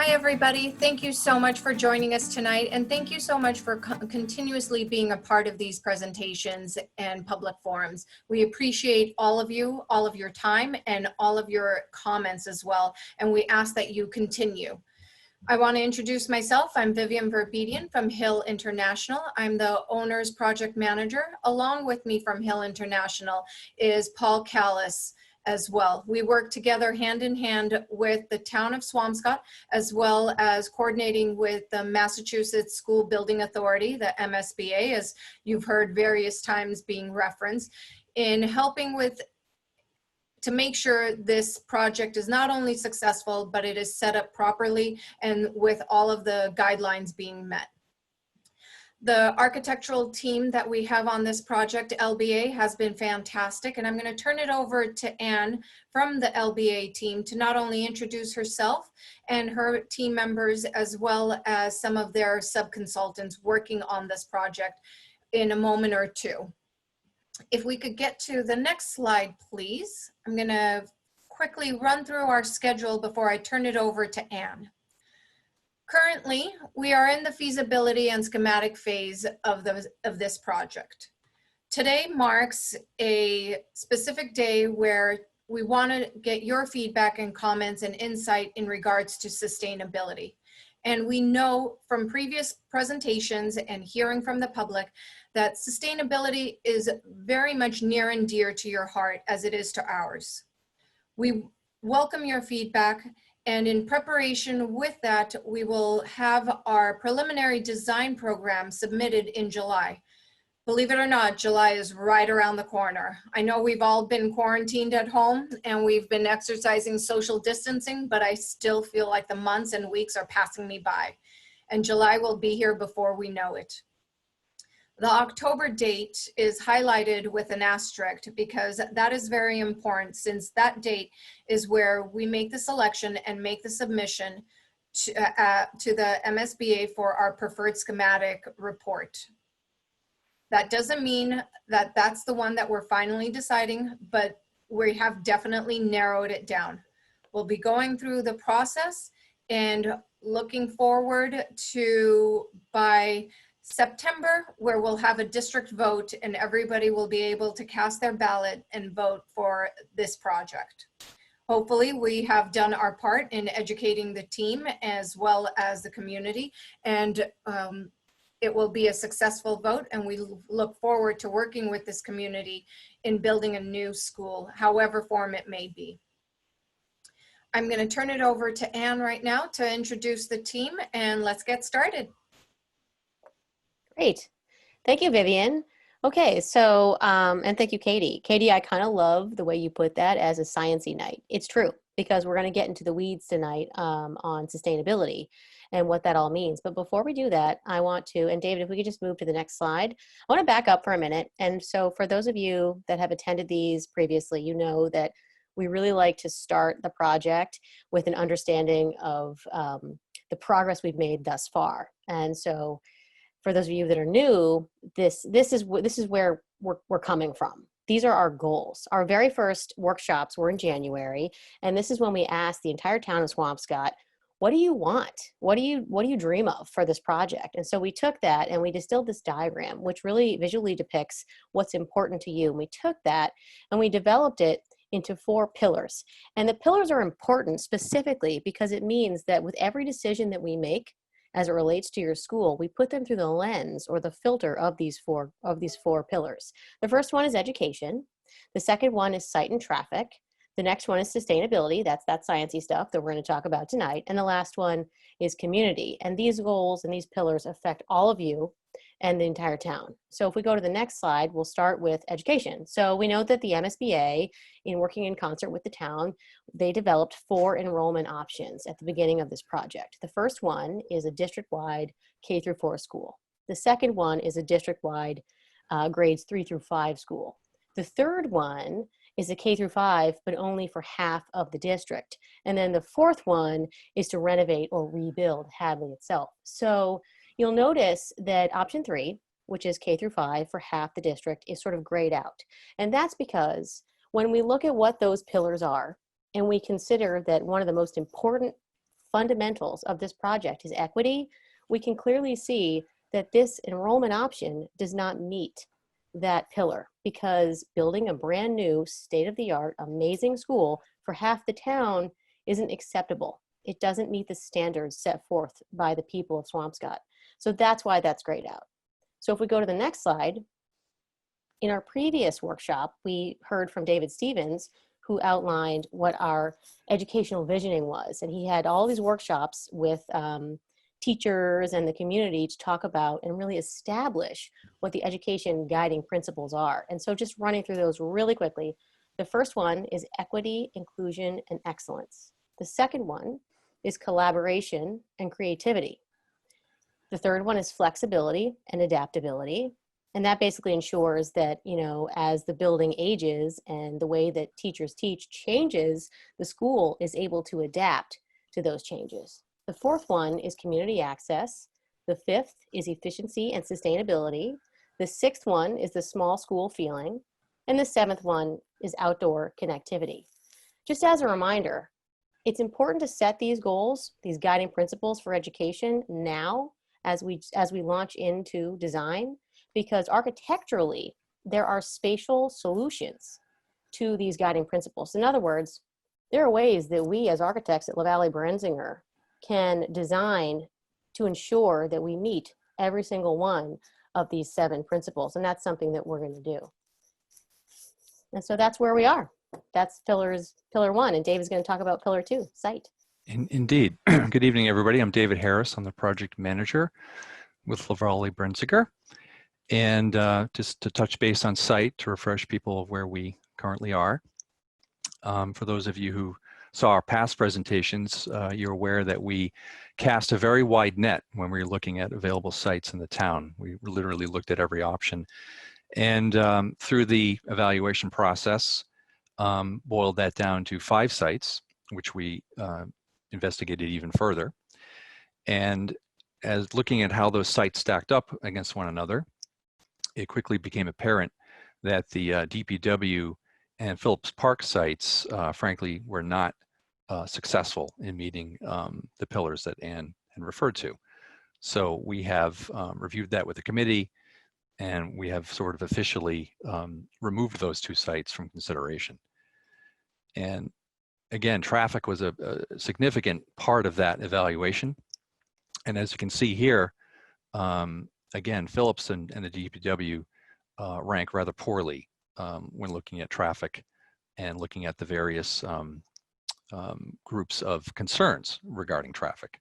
Hi, everybody. Thank you so much for joining us tonight. And thank you so much for continuously being a part of these presentations and public forums. We appreciate all of you, all of your time, and all of your comments as well. And we ask that you continue. I want to introduce myself. I'm Vivian Verbedian from Hill International. I'm the owner's project manager. Along with me from Hill International is Paul Callis as well. We work together hand in hand with the town of Swampscott, as well as coordinating with the Massachusetts School Building Authority, the MSBA, as you've heard various times being referenced, in helping with to make sure this project is not only successful, but it is set up properly and with all of the guidelines being met. The architectural team that we have on this project, LBA, has been fantastic, and I'm going to turn it over to Anne from the LBA team to not only introduce herself and her team members, as well as some of their sub-consultants working on this project in a moment or two. If we could get to the next slide, please. I'm going to quickly run through our schedule before I turn it over to Anne. Currently, we are in the feasibility and schematic phase of this project. Today marks a specific day where we want to get your feedback and comments and insight in regards to sustainability. And we know from previous presentations and hearing from the public that sustainability is very much near and dear to your heart as it is to ours. We welcome your feedback, and in preparation with that, we will have our preliminary design program submitted in July. Believe it or not, July is right around the corner. I know we've all been quarantined at home and we've been exercising social distancing, but I still feel like the months and weeks are passing me by. And July will be here before we know it. The October date is highlighted with an asterisk because that is very important, since that date is where we make the selection and make the submission to the MSBA for our preferred schematic report. That doesn't mean that that's the one that we're finally deciding, but we have definitely narrowed it down. We'll be going through the process and looking forward to by September, where we'll have a district vote and everybody will be able to cast their ballot and vote for this project. Hopefully we have done our part in educating the team as well as the community, and it will be a successful vote, and we look forward to working with this community in building a new school, however form it may be. I'm going to turn it over to Anne right now to introduce the team, and let's get started. Great. Thank you, Vivian. Okay, so, and thank you, Katie. Katie, I kind of love the way you put that as a science-y night. It's true, because we're going to get into the weeds tonight on sustainability and what that all means. But before we do that, I want to, and David, if we could just move to the next slide, I want to back up for a minute. And so for those of you that have attended these previously, you know that we really like to start the project with an understanding of the progress we've made thus far. And so for those of you that are new, this is where we're coming from. These are our goals. Our very first workshops were in January, and this is when we asked the entire town of Swampscott, what do you want? What do you dream of for this project? And so we took that and we distilled this diagram, which really visually depicts what's important to you. And we took that and we developed it into 4 pillars. And the pillars are important specifically because it means that with every decision that we make, as it relates to your school, we put them through the lens or the filter of these four pillars. The first one is education. The second one is site and traffic. The next one is sustainability. That's that sciencey stuff that we're going to talk about tonight. And the last one is community. And these goals and these pillars affect all of you and the entire town. So if we go to the next slide, we'll start with education. So we know that the MSBA, in working in concert with the town, they developed 4 enrollment options at the beginning of this project. The first one is a district-wide K-4 school. The second one is a district-wide grades 3 through 5 school. The third one is a K-5, but only for half of the district. And then the fourth one is to renovate or rebuild Hadley itself. So you'll notice that option 3, which is K-5 for half the district, is sort of grayed out. And that's because when we look at what those pillars are, and we consider that one of the most important fundamentals of this project is equity, we can clearly see that this enrollment option does not meet that pillar, because building a brand new state-of-the-art amazing school for half the town isn't acceptable. It doesn't meet the standards set forth by the people of Swampscott. So that's why that's grayed out. So if we go to the next slide, in our previous workshop, we heard from David Stevens, who outlined what our educational visioning was. And he had all these workshops with teachers and the community to talk about and really establish what the education guiding principles are. And so just running through those really quickly, the first one is equity, inclusion, and excellence. The second one is collaboration and creativity. The third one is flexibility and adaptability. And that basically ensures that, you know, as the building ages and the way that teachers teach changes, the school is able to adapt to those changes. The fourth one is community access. The fifth is efficiency and sustainability. The sixth one is the small school feeling. And the seventh one is outdoor connectivity. Just as a reminder, it's important to set these goals, these guiding principles for education now as we launch into design, because architecturally, there are spatial solutions to these guiding principles. In other words, there are ways that we as architects at LaValle Berenzinger can design to ensure that we meet every single one of these 7 principles. And that's something that we're going to do. And so that's where we are. That's pillar 1. And David's going to talk about pillar 2, site. Indeed. Good evening, everybody. I'm David Harris. I'm the project manager with LaValle Berenzinger. And just to touch base on site, to refresh people of where we currently are. For those of you who saw our past presentations, you're aware that we cast a very wide net when we were looking at available sites in the town. We literally looked at every option. And through the evaluation process, boiled that down to 5 sites, which we investigated even further. And as looking at how those sites stacked up against one another, it quickly became apparent that the DPW and Phillips Park sites, frankly, were not successful in meeting the pillars that Ann had referred to. So we have reviewed that with the committee, and we have sort of officially removed those 2 sites from consideration. And again, traffic was a significant part of that evaluation. And as you can see here, again, Phillips and the DPW rank rather poorly when looking at traffic and looking at the various groups of concerns regarding traffic.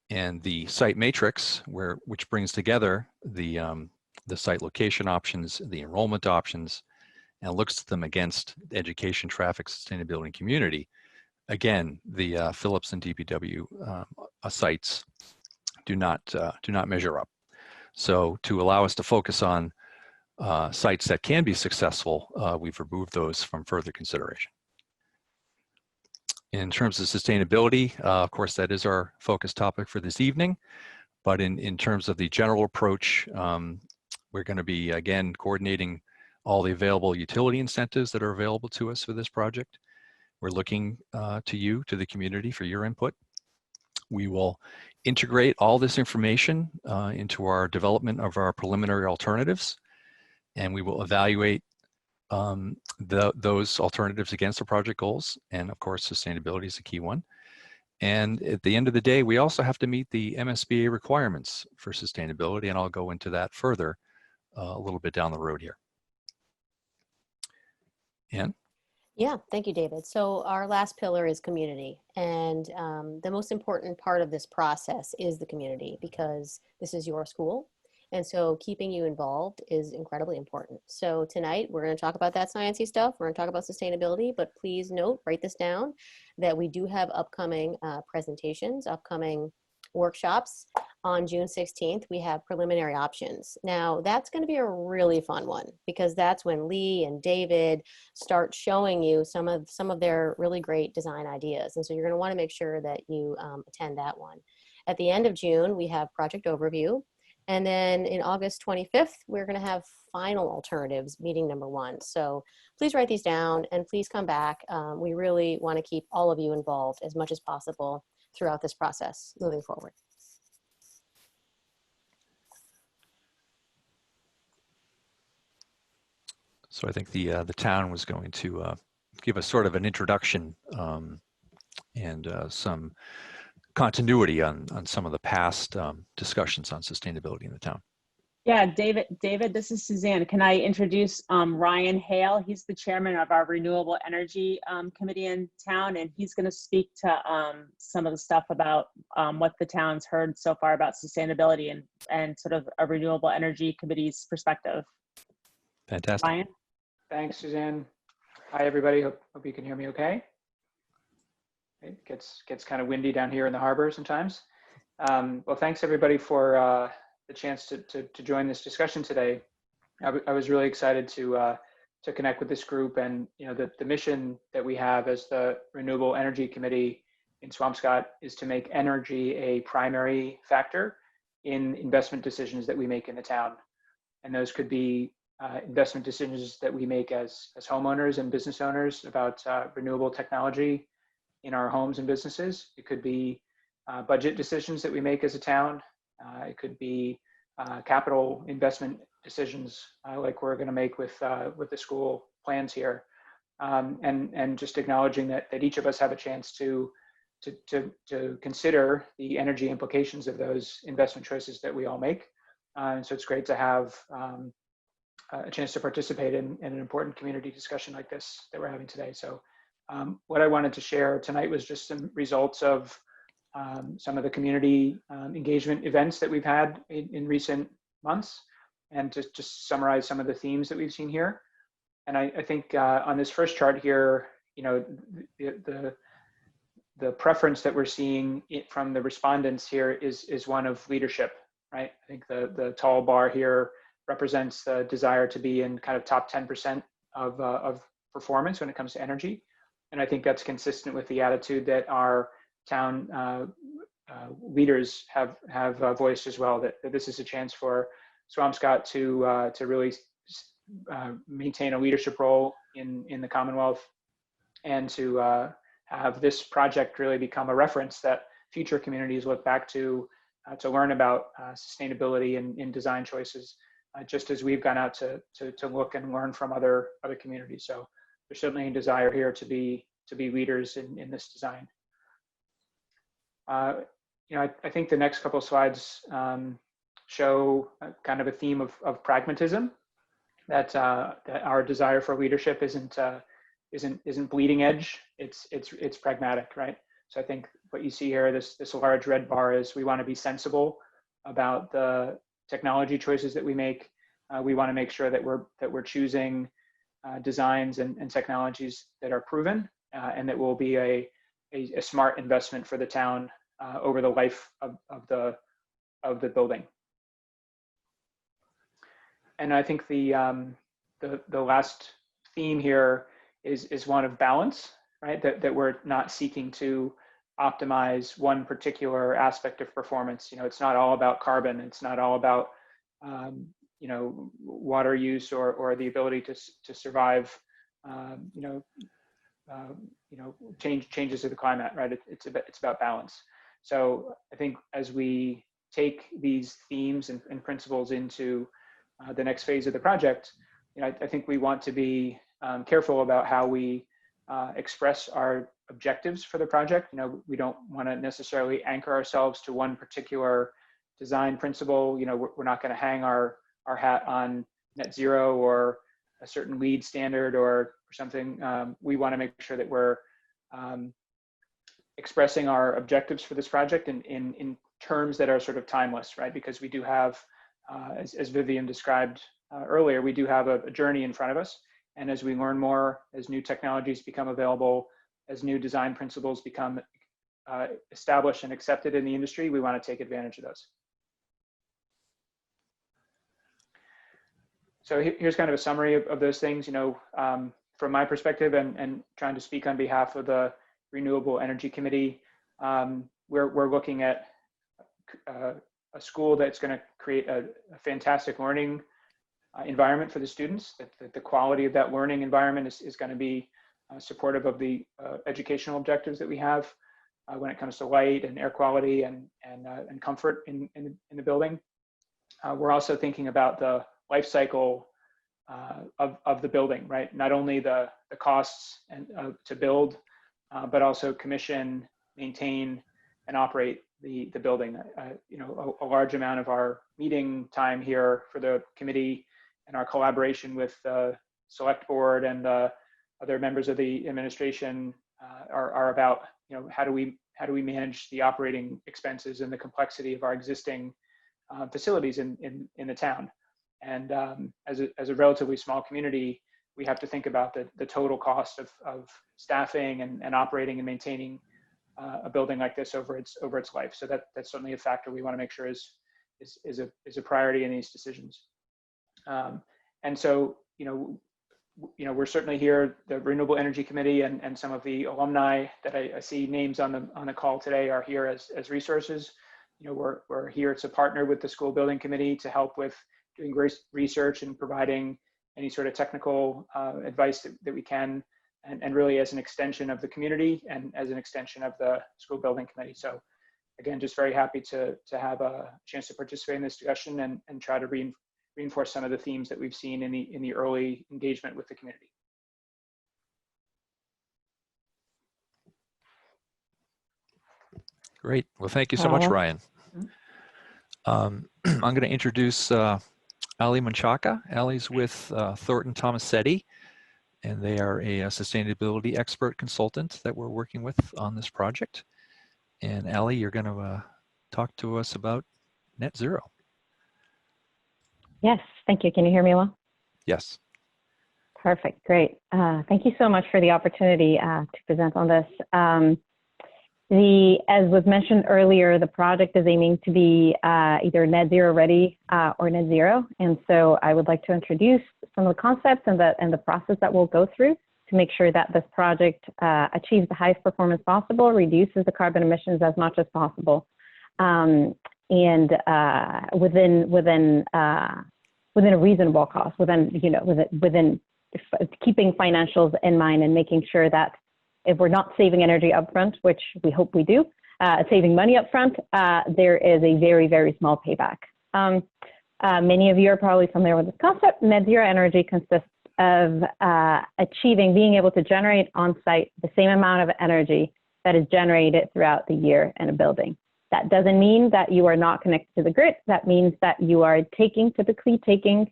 And the site matrix, which brings together the site location options, the enrollment options, and looks at them against education, traffic, sustainability, and community. Again, the Phillips and DPW sites do not measure up. So to allow us to focus on sites that can be successful, we've removed those from further consideration. In terms of sustainability, of course, that is our focus topic for this evening. But in terms of the general approach, we're going to be, again, coordinating all the available utility incentives that are available to us for this project. We're looking to you, to the community, for your input. We will integrate all this information into our development of our preliminary alternatives, and we will evaluate those alternatives against the project goals. And of course, sustainability is a key one. And at the end of the day, we also have to meet the MSBA requirements for sustainability, and I'll go into that further a little bit down the road here. Ann? Yeah, thank you, David. So our last pillar is community. And the most important part of this process is the community, because this is your school. And so keeping you involved is incredibly important. So tonight we're going to talk about that sciencey stuff. We're going to talk about sustainability, but please note, write this down, that we do have upcoming presentations, upcoming workshops. On June 16th, we have preliminary options. Now that's going to be a really fun one, because that's when Lee and David start showing you some of their really great design ideas. And so you're going to want to make sure that you attend that one. At the end of June, we have project overview. And then in August 25th, we're going to have final alternatives, meeting number 1. So please write these down and please come back. We really want to keep all of you involved as much as possible throughout this process moving forward. So I think the town was going to give us sort of an introduction and some continuity on some of the past discussions on sustainability in the town. Yeah, David, this is Suzanne. Can I introduce Ryan Hale? He's the chairman of our Renewable Energy Committee in town, and he's going to speak to some of the stuff about what the town's heard so far about sustainability and sort of a Renewable Energy Committee's perspective. Fantastic. Ryan? Thanks, Suzanne. Hi, everybody. Hope you can hear me okay. It gets kind of windy down here in the harbor sometimes. Well, thanks everybody for the chance to join this discussion today. I was really excited to connect with this group, and the mission that we have as the Renewable Energy Committee in Swampscott is to make energy a primary factor in investment decisions that we make in the town, and those could be investment decisions that we make as homeowners and business owners about renewable technology in our homes and businesses. It could be budget decisions that we make as a town. It could be capital investment decisions like we're going to make with the school plans here, and just acknowledging that each of us have a chance to consider the energy implications of those investment choices that we all make. And so it's great to have a chance to participate in an important community discussion like this that we're having today. So what I wanted to share tonight was just some results of some of the community engagement events that we've had in recent months, and to just summarize some of the themes that we've seen here. And I think on this first chart here, the preference that we're seeing from the respondents here is one of leadership, right? I think the tall bar here represents the desire to be in kind of top 10% of performance when it comes to energy. And I think that's consistent with the attitude that our town leaders have voiced as well, that this is a chance for Swampscott to really maintain a leadership role in the Commonwealth, and to have this project really become a reference that future communities look back to learn about sustainability in design choices, just as we've gone out to look and learn from other communities. So there's certainly a desire here to be leaders in this design. I think the next couple of slides show kind of a theme of pragmatism, that our desire for leadership isn't bleeding edge. It's pragmatic, right? So I think what you see here, this large red bar, is we want to be sensible about the technology choices that we make. We want to make sure that we're choosing designs and technologies that are proven and that will be a smart investment for the town over the life of the building. And I think the last theme here is one of balance, right? That we're not seeking to optimize one particular aspect of performance. It's not all about carbon. It's not all about water use or the ability to survive changes of the climate, right? It's about balance. So I think as we take these themes and principles into the next phase of the project, I think we want to be careful about how we express our objectives for the project. We don't want to necessarily anchor ourselves to one particular design principle. We're not going to hang our hat on net zero or a certain LEED standard or something. We want to make sure that we're expressing our objectives for this project in terms that are sort of timeless, right? Because we do have, as Vivian described earlier, we do have a journey in front of us. And as we learn more, as new technologies become available, as new design principles become established and accepted in the industry, we want to take advantage of those. So here's kind of a summary of those things. From my perspective, and trying to speak on behalf of the Renewable Energy Committee, we're looking at a school that's going to create a fantastic learning environment for the students, that the quality of that learning environment is going to be supportive of the educational objectives that we have when it comes to light and air quality and comfort in the building. We're also thinking about the life cycle of the building, right? Not only the costs and to build, but also commission, maintain, and operate the building. You know, a large amount of our meeting time here for the committee and our collaboration with the select board and other members of the administration are about, you know, how do we manage the operating expenses and the complexity of our existing facilities in the town. And as a relatively small community, we have to think about the total cost of staffing and operating and maintaining a building like this over its life. So that's certainly a factor we want to make sure is a priority in these decisions. And so, you know, we're certainly here, the Renewable Energy Committee and some of the alumni that I see names on the call today are here as resources. You know, we're here to partner with the School Building Committee to help with doing research and providing any sort of technical advice that we can, and really as an extension of the community and as an extension of the School Building Committee. So again, just very happy to have a chance to participate in this discussion and try to reinforce some of the themes that we've seen in the early engagement with the community. Great. Well, thank you so much, Ryan. I'm going to introduce Ali Manchaka. Ali's with Thornton Tomasetti, and they are a sustainability expert consultant that we're working with on this project. And Ali, you're going to talk to us about net zero. Yes, thank you. Can you hear me well? Yes. Perfect, great. Thank you so much for the opportunity to present on this. As was mentioned earlier, the project is aiming to be either net zero ready or net zero. And so I would like to introduce some of the concepts and the process that we'll go through to make sure that this project achieves the highest performance possible, reduces the carbon emissions as much as possible, and within a reasonable cost, within keeping financials in mind and making sure that if we're not saving energy upfront, which we hope we do, saving money upfront, there is a very, very small payback. Many of you are probably familiar with this concept. Net zero energy consists of being able to generate on site the same amount of energy that is generated throughout the year in a building. That doesn't mean that you are not connected to the grid. That means that you are typically taking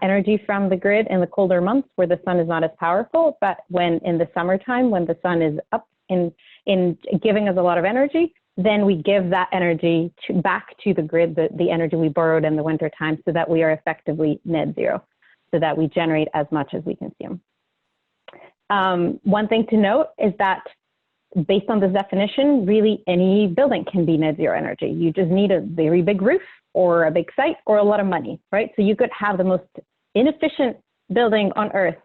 energy from the grid in the colder months where the sun is not as powerful, but when in the summertime, when the sun is up in giving us a lot of energy, then we give that energy back to the grid, the energy we borrowed in the winter time, so that we are effectively net zero, so that we generate as much as we consume. One thing to note is that based on this definition, really any building can be net zero energy. You just need a very big roof or a big site or a lot of money, right? So you could have the most inefficient building on earth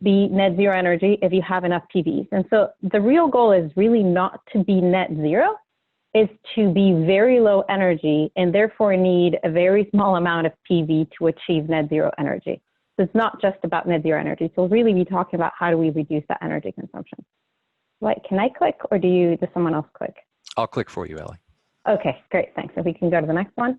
be net zero energy if you have enough PVs. And so the real goal is really not to be net zero, is to be very low energy and therefore need a very small amount of PV to achieve net zero energy. So it's not just about net zero energy. So we'll really be talking about how do we reduce that energy consumption. Right, can I click or does someone else click? I'll click for you, Ellie. Okay, great, thanks. If we can go to the next one.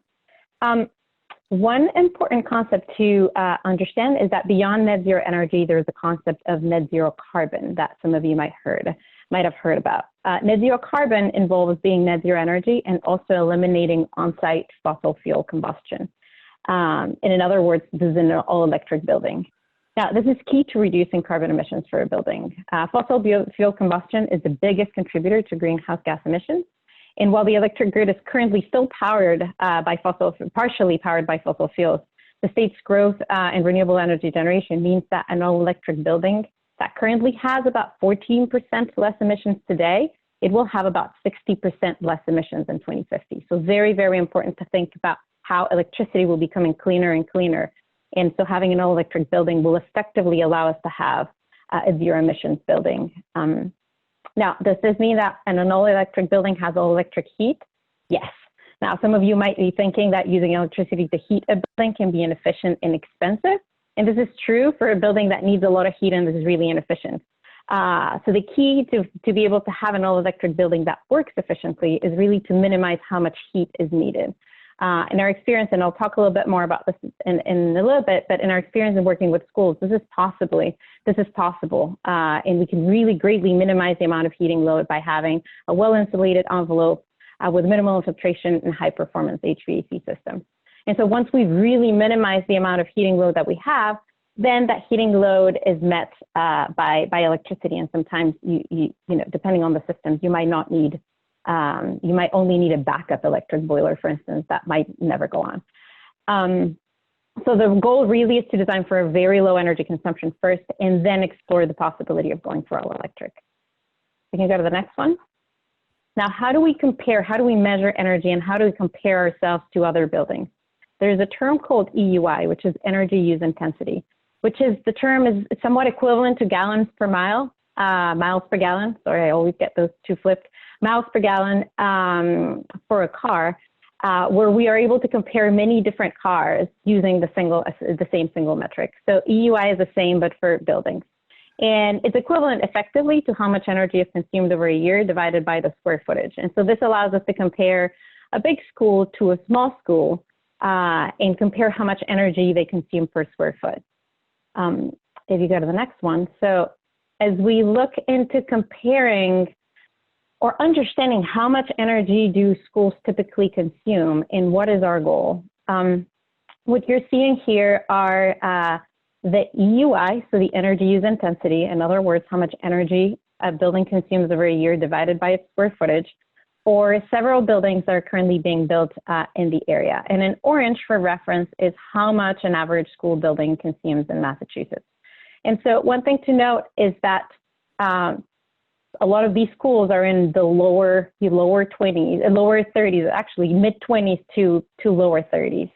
One important concept to understand is that beyond net zero energy, there's a concept of net zero carbon that some of you might have heard about. Net zero carbon involves being net zero energy and also eliminating on-site fossil fuel combustion. And in other words, this is an all-electric building. Now, this is key to reducing carbon emissions for a building. Fossil fuel combustion is the biggest contributor to greenhouse gas emissions. And while the electric grid is currently still partially powered by fossil fuels, the state's growth in renewable energy generation means that an all-electric building that currently has about 14% less emissions today, it will have about 60% less emissions in 2050. So very, very important to think about how electricity will be becoming cleaner and cleaner. And so having an all-electric building will effectively allow us to have a zero emissions building. Now, does this mean that an all-electric building has all-electric heat? Yes. Now, some of you might be thinking that using electricity to heat a building can be inefficient and expensive. And this is true for a building that needs a lot of heat and is really inefficient. So the key to be able to have an all-electric building that works efficiently is really to minimize how much heat is needed. In our experience, and I'll talk a little bit more about this in a little bit, but in our experience in working with schools, this is possible. And we can really greatly minimize the amount of heating load by having a well-insulated envelope with minimal infiltration and high-performance HVAC system. And so once we've really minimized the amount of heating load that we have, then that heating load is met by electricity. And sometimes, you know, depending on the systems, you might not need, you might only need a backup electric boiler, for instance, that might never go on. So the goal really is to design for a very low energy consumption first, and then explore the possibility of going for all electric. We can go to the next one. Now, how do we compare, how do we measure energy, and how do we compare ourselves to other buildings? There's a term called EUI, which is energy use intensity, which is, the term is somewhat equivalent to gallons per mile, miles per gallon. Sorry, I always get those two flipped. Miles per gallon for a car, where we are able to compare many different cars using the same single metric. So EUI is the same, but for buildings. And it's equivalent effectively to how much energy is consumed over a year divided by the square footage. And so this allows us to compare a big school to a small school and compare how much energy they consume per square foot. If you go to the next one. So as we look into comparing or understanding how much energy do schools typically consume and what is our goal, what you're seeing here are the EUI, so the energy use intensity, in other words, how much energy a building consumes over a year divided by its square footage, or several buildings that are currently being built in the area. And in orange, for reference, is how much an average school building consumes in Massachusetts. And so one thing to note is that a lot of these schools are in the lower 20s, lower 30s, actually mid-20s to lower 30s.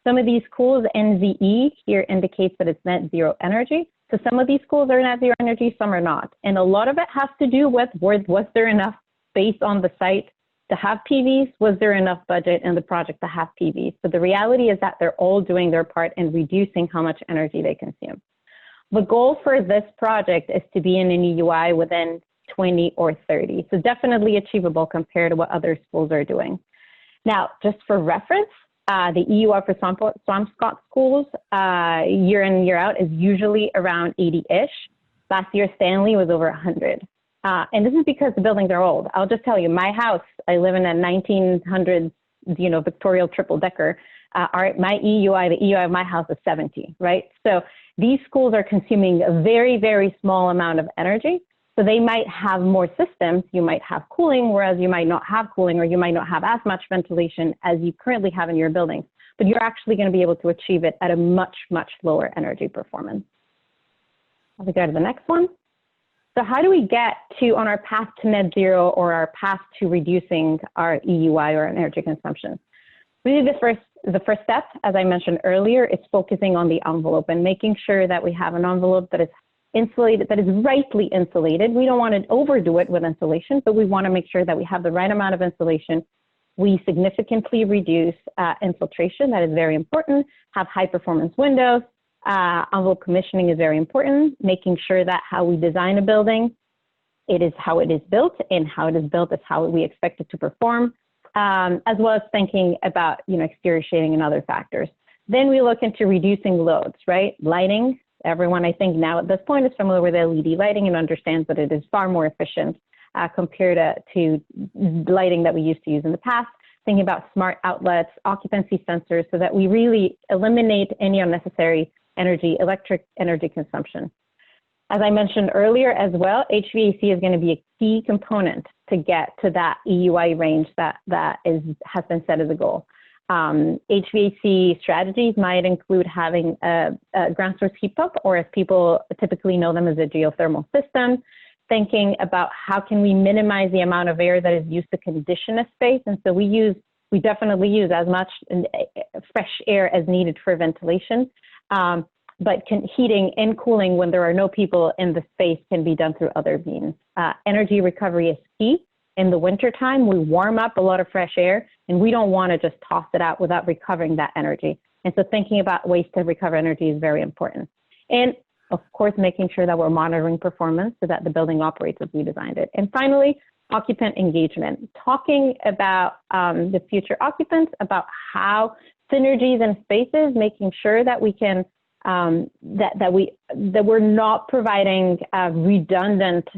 Some of these schools, NZE here indicates that it's net zero energy. So some of these schools are net zero energy, some are not. And a lot of it has to do with, was there enough space on the site to have PVs? Was there enough budget in the project to have PVs? So the reality is that they're all doing their part in reducing how much energy they consume. The goal for this project is to be in an EUI within 20 or 30. So definitely achievable compared to what other schools are doing. Now, just for reference, the EUI for Swampscott schools year in, year out is usually around 80-ish. Last year, Stanley was over 100. And this is because the buildings are old. I'll just tell you, my house, I live in a 1900s, Victorial triple decker. My EUI, the EUI of my house is 70, right? So these schools are consuming a very, very small amount of energy. So they might have more systems, you might have cooling, whereas you might not have cooling, or you might not have as much ventilation as you currently have in your buildings, but you're actually going to be able to achieve it at a much, much lower energy performance. I'll go to the next one. So how do we get to, on our path to net zero, or our path to reducing our EUI or energy consumption? Really the first step, as I mentioned earlier, is focusing on the envelope and making sure that we have an envelope that is insulated, that is rightly insulated. We don't want to overdo it with insulation, but we want to make sure that we have the right amount of insulation. We significantly reduce infiltration. That is very important. Have high performance windows. Envelope commissioning is very important. Making sure that how we design a building, it is how it is built, and how it is built is how we expect it to perform, as well as thinking about exterior shading and other factors. Then we look into reducing loads, right? Lighting. Everyone, I think now at this point, is familiar with LED lighting and understands that it is far more efficient compared to lighting that we used to use in the past. Thinking about smart outlets, occupancy sensors, so that we really eliminate any unnecessary electric energy consumption. As I mentioned earlier as well, HVAC is going to be a key component to get to that EUI range that has been set as a goal. HVAC strategies might include having a ground source heat pump, or as people typically know them, as a geothermal system. Thinking about how can we minimize the amount of air that is used to condition a space. And so we definitely use as much fresh air as needed for ventilation. But heating and cooling when there are no people in the space can be done through other means. Energy recovery is key. In the wintertime, we warm up a lot of fresh air. And we don't want to just toss it out without recovering that energy. And so thinking about ways to recover energy is very important. And of course, making sure that we're monitoring performance so that the building operates as we designed it. And finally, occupant engagement, talking about the future occupants, about how synergies in spaces, making sure that we can, that we're not providing redundant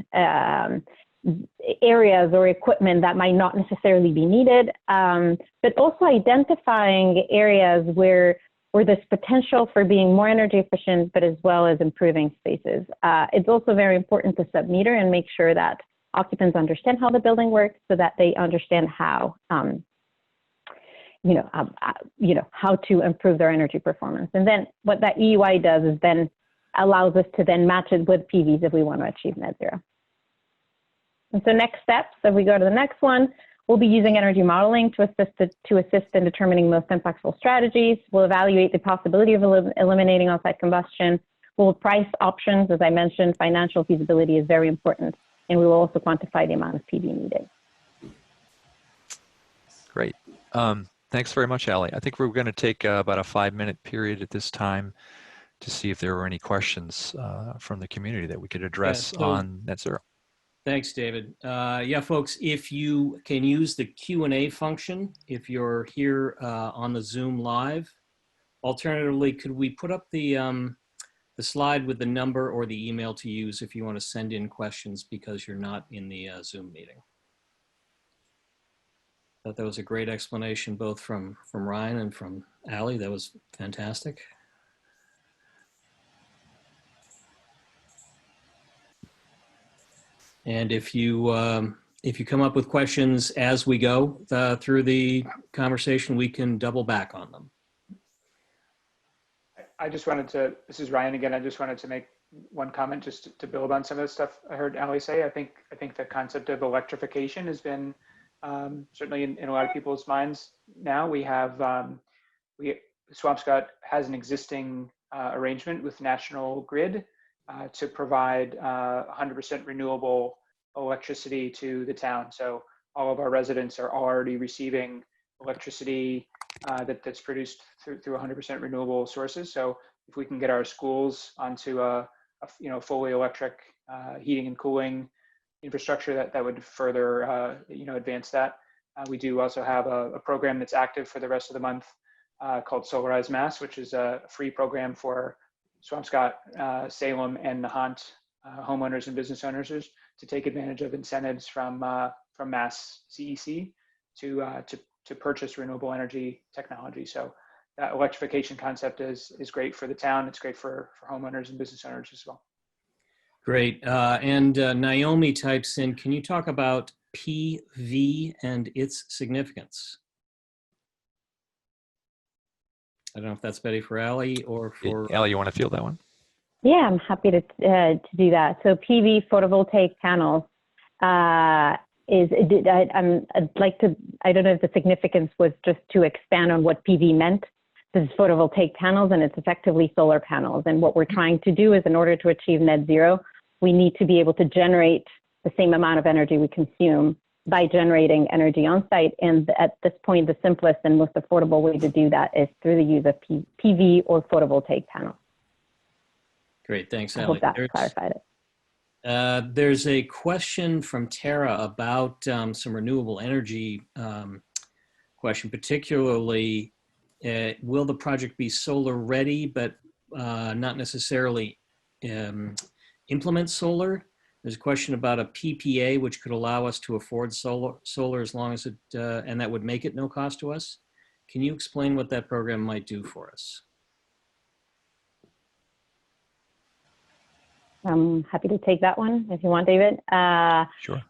areas or equipment that might not necessarily be needed, but also identifying areas where there's potential for being more energy efficient, but as well as improving spaces. It's also very important to sub-meter and make sure that occupants understand how the building works so that they understand how, how to improve their energy performance. And then what that EUI does is then allows us to then match it with PVs if we want to achieve net zero. And so next steps, if we go to the next one, we'll be using energy modeling to assist in determining most impactful strategies. We'll evaluate the possibility of eliminating on-site combustion. We'll price options. As I mentioned, financial feasibility is very important. And we will also quantify the amount of PV needed. Great. Thanks very much, Allie. I think we're going to take about a 5-minute period at this time to see if there were any questions from the community that we could address on net zero. Thanks, David. Yeah, folks, if you can use the Q&A function, if you're here on the Zoom live. Alternatively, could we put up the slide with the number or the email to use if you want to send in questions because you're not in the Zoom meeting? I thought that was a great explanation, both from Ryan and from Allie. That was fantastic. And if you come up with questions as we go through the conversation, we can double back on them. I just wanted to, this is Ryan again, I just wanted to make one comment just to build on some of the stuff I heard Allie say. I think the concept of electrification has been certainly in a lot of people's minds now. We have, Swampscott has an existing arrangement with National Grid to provide 100% renewable electricity to the town. So all of our residents are already receiving electricity that's produced through 100% renewable sources. So if we can get our schools onto a fully electric heating and cooling infrastructure, that would further advance that. We do also have a program that's active for the rest of the month called Solarize Mass, which is a free program for Swampscott, Salem, and Nahant homeowners and business owners to take advantage of incentives from Mass CEC to purchase renewable energy technology. So that electrification concept is great for the town. It's great for homeowners and business owners as well. Great. And Naomi types in, can you talk about PV and its significance? I don't know if that's better for Allie or for... Allie, you want to field that one? Yeah, I'm happy to do that. So PV photovoltaic panels I'd like to, I don't know if the significance was just to expand on what PV meant. This is photovoltaic panels, and it's effectively solar panels. And what we're trying to do is, in order to achieve net zero, we need to be able to generate the same amount of energy we consume by generating energy on site. And at this point, the simplest and most affordable way to do that is through the use of PV or photovoltaic panels. Great, thanks, I Allie. hope that clarified it. There's a question from Tara about some renewable energy question, particularly will the project be solar ready, but not necessarily implement solar? There's a question about a PPA, which could allow us to afford solar as long as it, and that would make it no cost to us. Can you explain what that program might do for us? I'm happy to take that one if you want, David. Sure.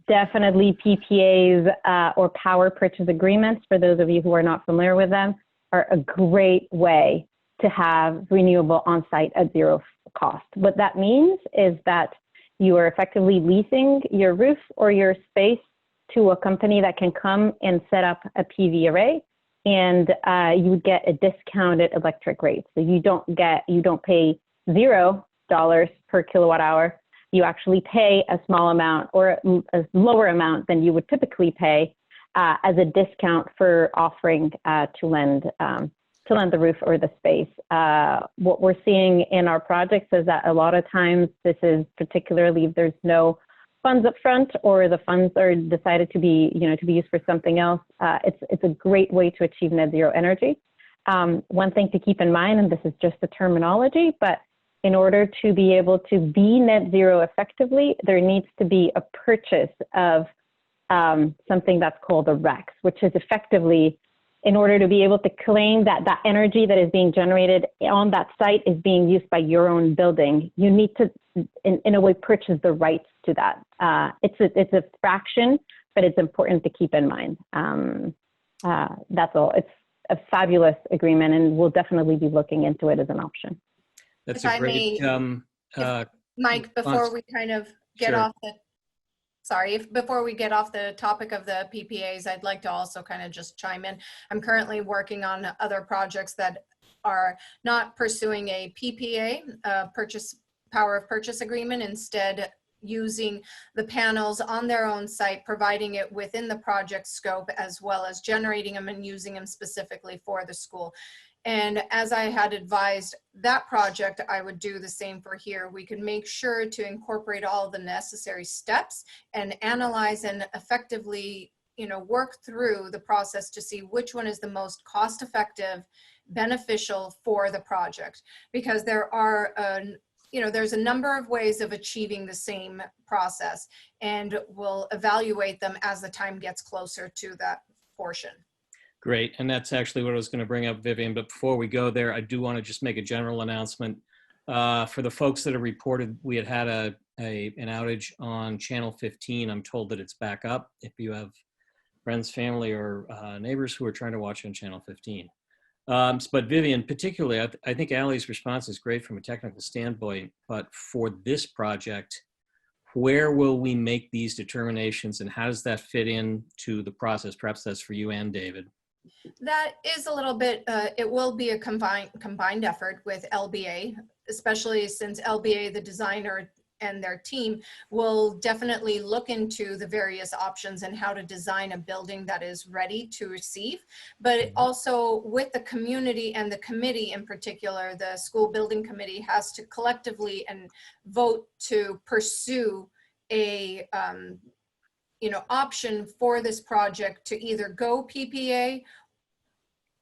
Definitely PPAs or power purchase agreements, for those of you who are not familiar with them, are a great way to have renewable on-site at zero cost. What that means is that you are effectively leasing your roof or your space to a company that can come and set up a PV array, and you would get a discounted electric rate. So you don't pay $0 per kilowatt hour. You actually pay a small amount or a lower amount than you would typically pay as a discount for offering to lend the roof or the space. What we're seeing in our projects is that a lot of times this is particularly if there's no funds up front or the funds are decided to be, to be used for something else. It's a great way to achieve net zero energy. One thing to keep in mind, and this is just the terminology, but in order to be able to be net zero effectively, there needs to be a purchase of something that's called a REX, which is effectively, in order to be able to claim that that energy that is being generated on that site is being used by your own building, you need to, in a way, purchase the rights to that. It's a fraction, but it's important to keep in mind. That's all. It's a fabulous agreement, and we'll definitely be looking into it as an option. That's If a I great, Mike, before we kind of get Sure. off the, before we get off the topic of the PPAs, I'd like to also kind of just chime in. I'm currently working on other projects that are not pursuing a PPA, power of purchase agreement, instead using the panels on their own site, providing it within the project scope, as well as generating them and using them specifically for the school. And as I had advised that project, I would do the same for here. We could make sure to incorporate all the necessary steps and analyze and effectively, work through the process to see which one is the most cost-effective, beneficial for the project. Because there are, there's a number of ways of achieving the same process, and we'll evaluate them as the time gets closer to that portion. Great, and that's actually what I was going to bring up, Vivian. But before we go there, I do want to just make a general announcement. For the folks that have reported, we had an outage on channel 15. I'm told that it's back up. If you have friends, family, or neighbors who are trying to watch on channel 15. But Vivian, particularly, I think Allie's response is great from a technical standpoint. But for this project, where will we make these determinations, and how does that fit into the process? Perhaps that's for you and David. That is a little bit, it will be a combined effort with LBA, especially since LBA, the designer and their team, will definitely look into the various options and how to design a building that is ready to receive. But also with the community and the committee in particular, the school building committee has to collectively and vote to pursue a option for this project to either go PPA,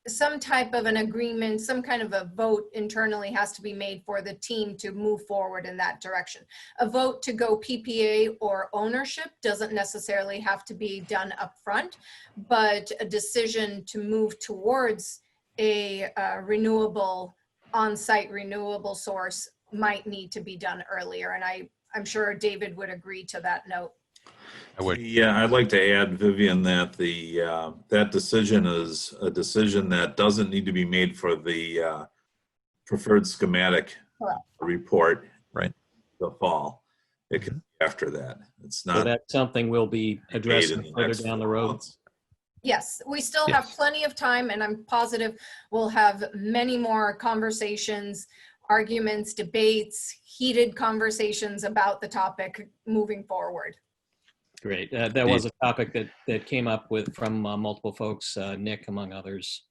some type of an agreement, some kind of a vote internally has to be made for the team to move forward in that direction. A vote to go PPA or ownership doesn't necessarily have to be done up front, but a decision to move towards a renewable, on-site renewable source might need to be done earlier. And I'm sure David would agree to that note. I would. Yeah, I'd like to add, Vivian, that that decision is a decision that doesn't need to be made for the preferred schematic report. Right. The fall. It can be after that. It's not. So that's something we'll be addressing further down the road. Yes, we still have plenty of time, and I'm positive we'll have many more conversations, arguments, debates, heated conversations about the topic moving forward. Great. That was a topic that came up from multiple folks, Nick among others.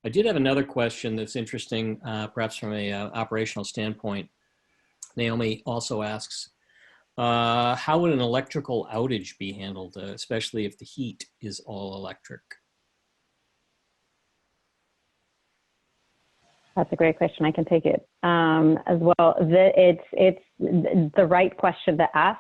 I did have another question that's interesting, perhaps from a operational standpoint. Naomi also asks, how would an electrical outage be handled, especially if the heat is all electric? That's a great question. I can take it as well. It's the right question to ask.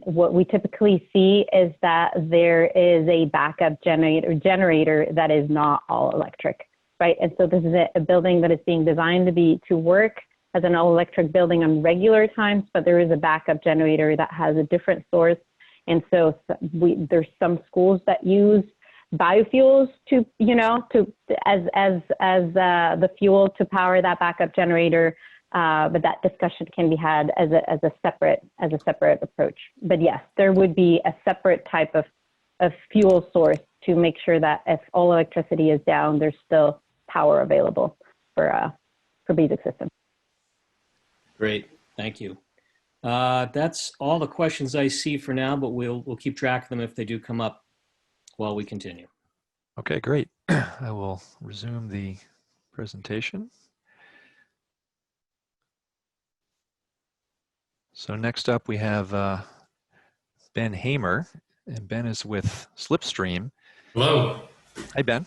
What we typically see is that there is a backup generator that is not all electric, right? And so this is a building that is being designed to work as an all electric building on regular times, but there is a backup generator that has a different source. And so there's some schools that use biofuels as the fuel to power that backup generator. But that discussion can be had as a separate approach. But yes, there would be a separate type of fuel source to make sure that if all electricity is down, there's still power available for basic systems. Great, thank you. That's all the questions I see for now, but we'll keep track of them if they do come up. while we continue. Okay, great. I will resume the presentation. So next up we have Ben Hamer, and Ben is with Slipstream. Hello. Hi, Ben.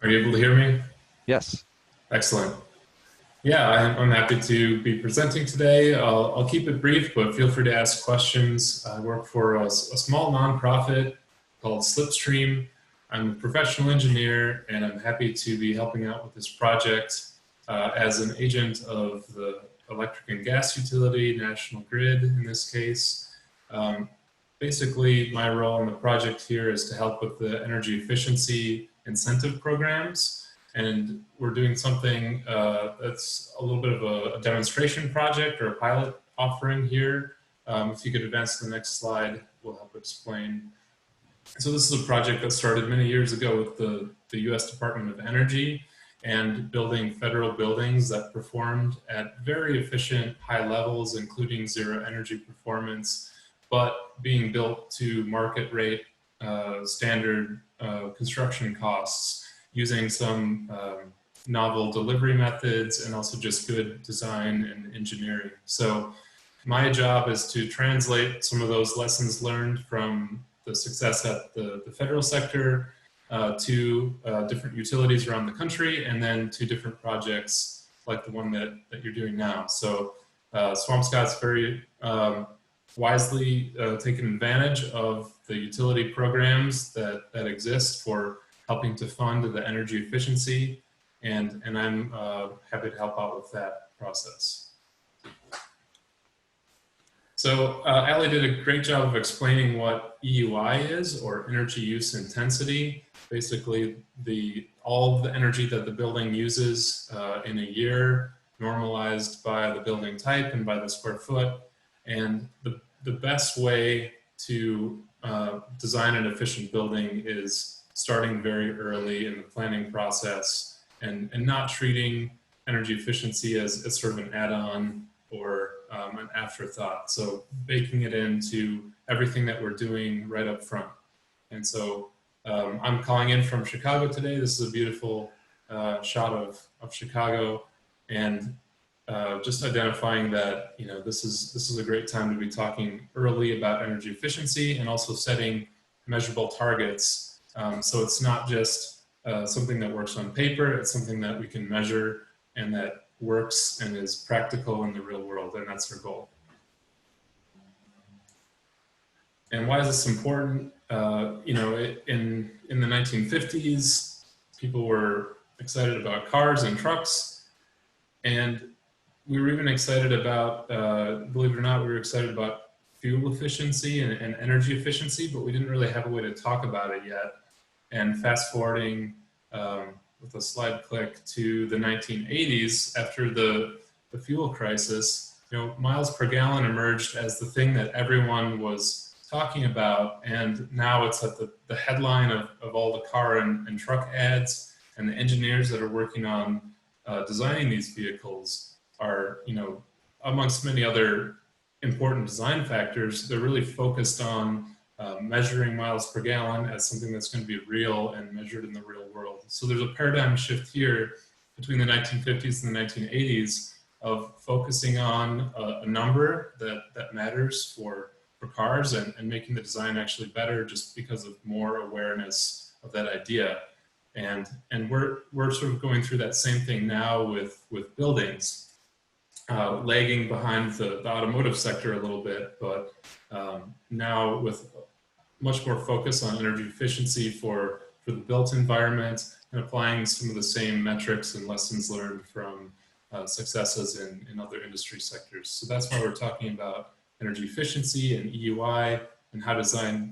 Are you able to hear me? Yes. Excellent. Yeah, I'm happy to be presenting today. I'll keep it brief, but feel free to ask questions. I work for a small nonprofit called Slipstream. I'm a professional engineer, and I'm happy to be helping out with this project as an agent of the electric and gas utility, National Grid in this case. Basically, my role in the project here is to help with the energy efficiency incentive programs. And we're doing something that's a little bit of a demonstration project or a pilot offering here. If you could advance to the next slide, we'll help explain. So this is a project that started many years ago with the US Department of Energy and building federal buildings that performed at very efficient high levels, including zero energy performance, but being built to market rate standard construction costs, using some novel delivery methods and also just good design and engineering. So my job is to translate some of those lessons learned from the success at the federal sector to different utilities around the country, and then to different projects like the one that you're doing now. So Swampscott's very wisely taken advantage of the utility programs that exist for helping to fund the energy efficiency, and I'm happy to help out with that process. So Allie did a great job of explaining what EUI is, or energy use intensity. Basically, all of the energy that the building uses in a year, normalized by the building type and by the square foot. And the best way to design an efficient building is starting very early in the planning process and not treating energy efficiency as sort of an add-on or an afterthought. So baking it into everything that we're doing right up front. And so I'm calling in from Chicago today. This is a beautiful shot of Chicago, and just identifying that, you know, this is a great time to be talking early about energy efficiency and also setting measurable targets. So it's not just something that works on paper, it's something that we can measure and that works and is practical in the real world, and that's our goal. And why is this important? You know, in the 1950s, people were excited about cars and trucks, and we were even excited about, believe it or not, we were excited about fuel efficiency and energy efficiency, but we didn't really have a way to talk about it yet. And fast forwarding with a slide click to the 1980s, after the fuel crisis, you know, miles per gallon emerged as the thing that everyone was talking about, and now it's at the headline of all the car and truck ads, and the engineers that are working on designing these vehicles are, you know, amongst many other important design factors, they're really focused on measuring miles per gallon as something that's going to be real and measured in the real world. So there's a paradigm shift here between the 1950s and the 1980s of focusing on a number that matters for cars and making the design actually better just because of more awareness of that idea. And we're sort of going through that same thing now with buildings, lagging behind the automotive sector a little bit, but now with much more focus on energy efficiency for the built environment and applying some of the same metrics and lessons learned from successes in other industry sectors. So that's why we're talking about energy efficiency and EUI and how to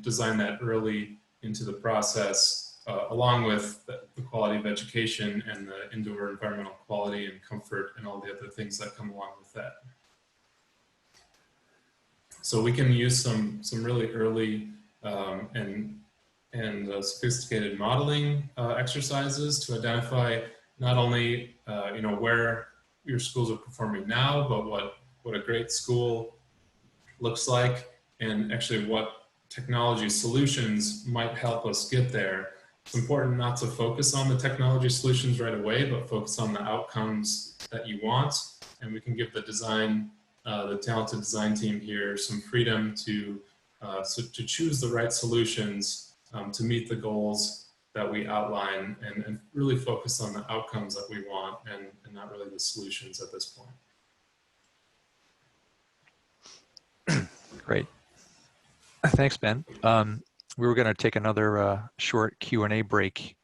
design that early into the process, along with the quality of education and the indoor environmental quality and comfort and all the other things that come along with that. So we can use some really early and sophisticated modeling exercises to identify not only you know, where your schools are performing now, but what a great school looks like, and actually what technology solutions might help us get there. It's important not to focus on the technology solutions right away, but focus on the outcomes that you want. And we can give the talented design team here some freedom to choose the right solutions to meet the goals that we outline, and really focus on the outcomes that we want, and not really the solutions at this point. Great. Thanks, Ben. We were going to take another short Q&A break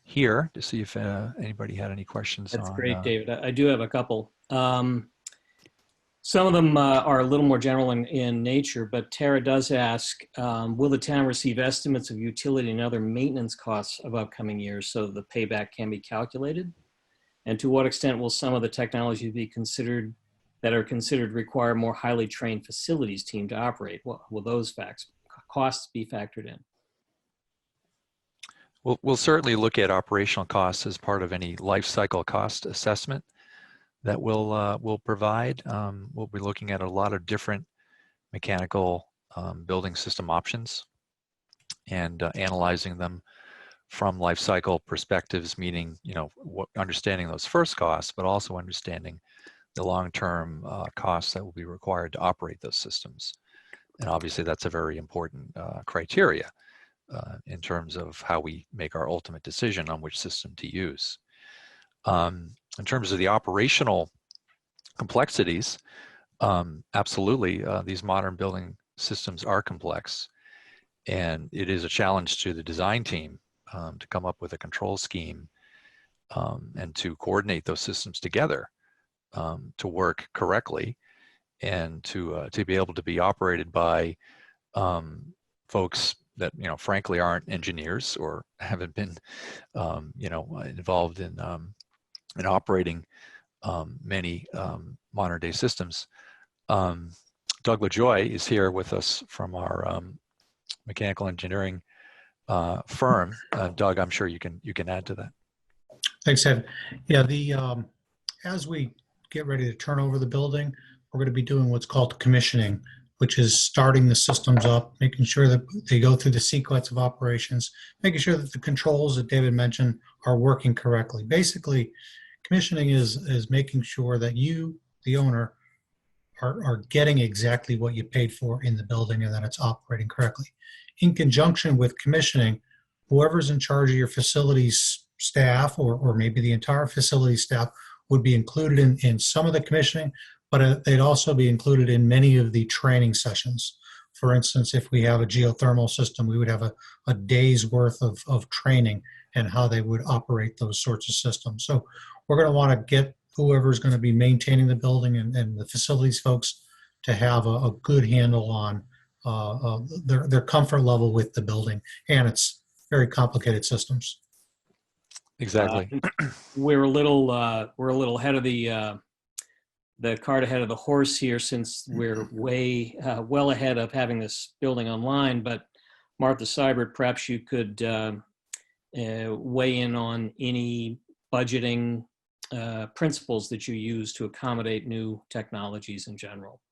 here to see if anybody had any questions. That's great, David. I do have a couple. Some of them are a little more general in nature, but Tara does ask, will the town receive estimates of utility and other maintenance costs of upcoming years so the payback can be calculated? And to what extent will some of the technologies be considered require more highly trained facilities team to operate? Will those costs be factored in? We'll certainly look at operational costs as part of any life cycle cost assessment that we'll provide. We'll be looking at a lot of different mechanical building system options and analyzing them from life cycle perspectives, meaning, understanding those first costs, but also understanding the long-term costs that will be required to operate those systems. And obviously that's a very important criteria in terms of how we make our ultimate decision on which system to use. In terms of the operational complexities, absolutely, these modern building systems are complex, and it is a challenge to the design team to come up with a control scheme and to coordinate those systems together to work correctly, and to be able to be operated by folks that frankly aren't engineers or haven't been involved in operating many modern day systems. Doug LaJoy is here with us from our mechanical engineering firm. Doug, I'm sure you can add to that. Thanks, Ed. Yeah, as we get ready to turn over the building, we're going to be doing what's called commissioning, which is starting the systems up, making sure that they go through the sequence of operations, making sure that the controls that David mentioned are working correctly. Basically, commissioning is making sure that you, the owner, are getting exactly what you paid for in the building and that it's operating correctly. In conjunction with commissioning, whoever's in charge of your facilities staff, or maybe the entire facility staff, would be included in some of the commissioning, but they'd also be included in many of the training sessions. For instance, if we have a geothermal system, we would have a day's worth of training and how they would operate those sorts of systems. So we're going to want to get whoever's going to be maintaining the building and the facilities folks to have a good handle on their comfort level with the building and its very complicated systems. Exactly. We're a little ahead of the cart ahead of the horse here, since we're way well ahead of having this building online. But Martha Seibert, perhaps you could weigh in on any budgeting principles that you use to accommodate new technologies in general.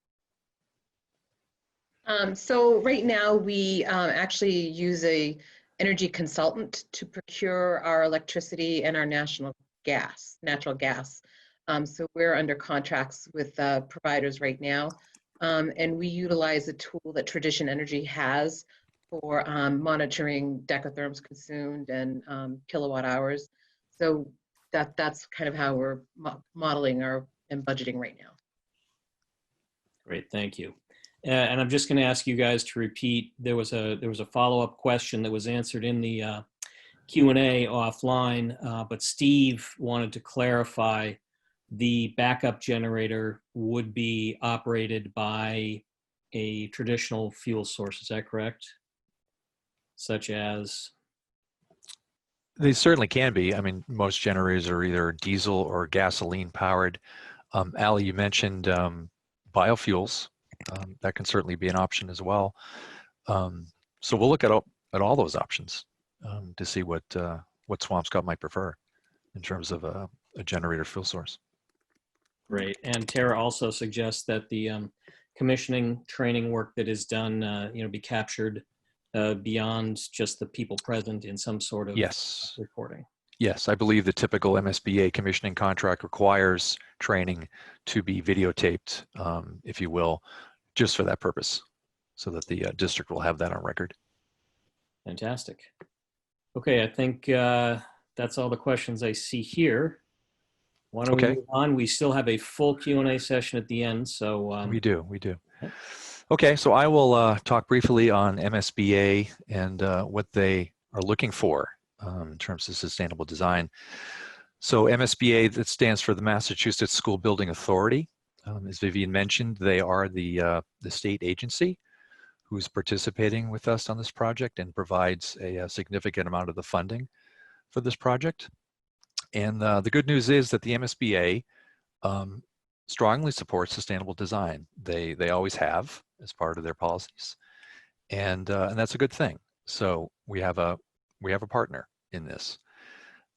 So right now we actually use a energy consultant to procure our electricity and our natural gas. So we're under contracts with providers right now, and we utilize a tool that Tradition Energy has for monitoring decatherms consumed and kilowatt hours. So that's kind of how we're modeling and budgeting right now. Great, thank you. And I'm just going to ask you guys to repeat. There was a follow-up question that was answered in the Q&A offline, but Steve wanted to clarify the backup generator would be operated by a traditional fuel source. Is that correct? Such as? They certainly can be. I mean, most generators are either diesel or gasoline powered. Ali, you mentioned biofuels. That can certainly be an option as well. So we'll look at all those options to see what Swampscott might prefer in terms of a generator fuel source. Great. And Tara also suggests that the commissioning training work that is done, be captured beyond just the people present in some sort of Yes. recording? Yes, I believe the typical MSBA commissioning contract requires training to be videotaped, if you will, just for that purpose, so that the district will have that on record. Fantastic. Okay, I think that's all the questions I see here. Why don't we move on? We still have a full Q&A session at the end, so we do. Okay, so I will talk briefly on MSBA and what they are looking for in terms of sustainable design. So MSBA, that stands for the Massachusetts School Building Authority. As Vivian mentioned, they are the state agency who's participating with us on this project and provides a significant amount of the funding for this project. And the good news is that the MSBA strongly supports sustainable design. They always have as part of their policies, and that's a good thing. So we have a partner in this.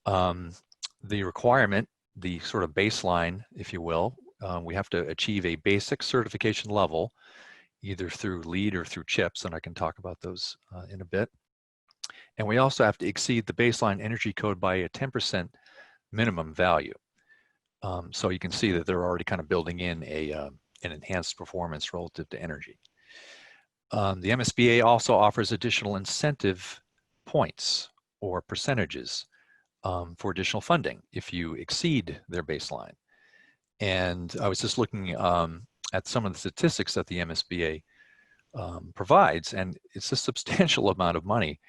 The requirement, the sort of baseline, if you will, we have to achieve a basic certification level, either through LEED or through CHIPS, and I can talk about those in a bit. And we also have to exceed the baseline energy code by a 10% minimum value. So you can see that they're already kind of building in an enhanced performance relative to energy. The MSBA also offers additional incentive points or percentages for additional funding if you exceed their baseline. And I was just looking at some of the statistics that the MSBA provides, and it's a substantial amount of money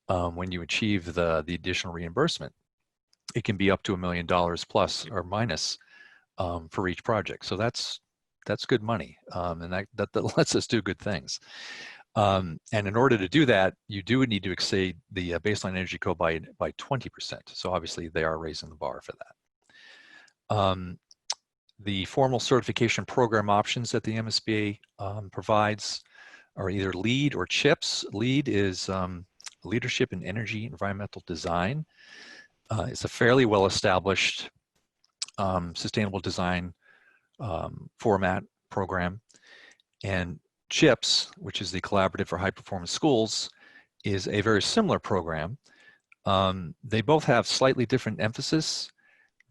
when you achieve the additional reimbursement. It can be up to $1 million plus or minus for each project. So that's good money, and that lets us do good things. And in order to do that, you do need to exceed the baseline energy code by 20%. So obviously they are raising the bar for that. The formal certification program options that the MSBA provides are either LEED or CHIPS. LEED is Leadership in Energy Environmental Design. It's a fairly well-established sustainable design format program. And CHIPS, which is the Collaborative for High Performance Schools, is a very similar program. They both have slightly different emphasis.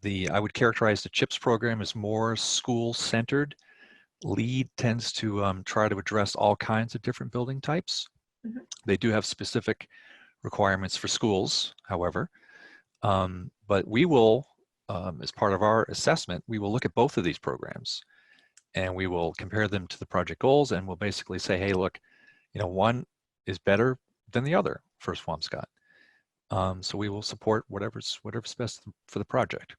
I would characterize the CHIPS program as more school-centered. LEED tends to try to address all kinds of different building types. Mm-hmm. They do have specific requirements for schools, however. But we will, as part of our assessment, we will look at both of these programs and we will compare them to the project goals, and we'll basically say, hey, look, one is better than the other for Swampscott. So we will support whatever's best for the project.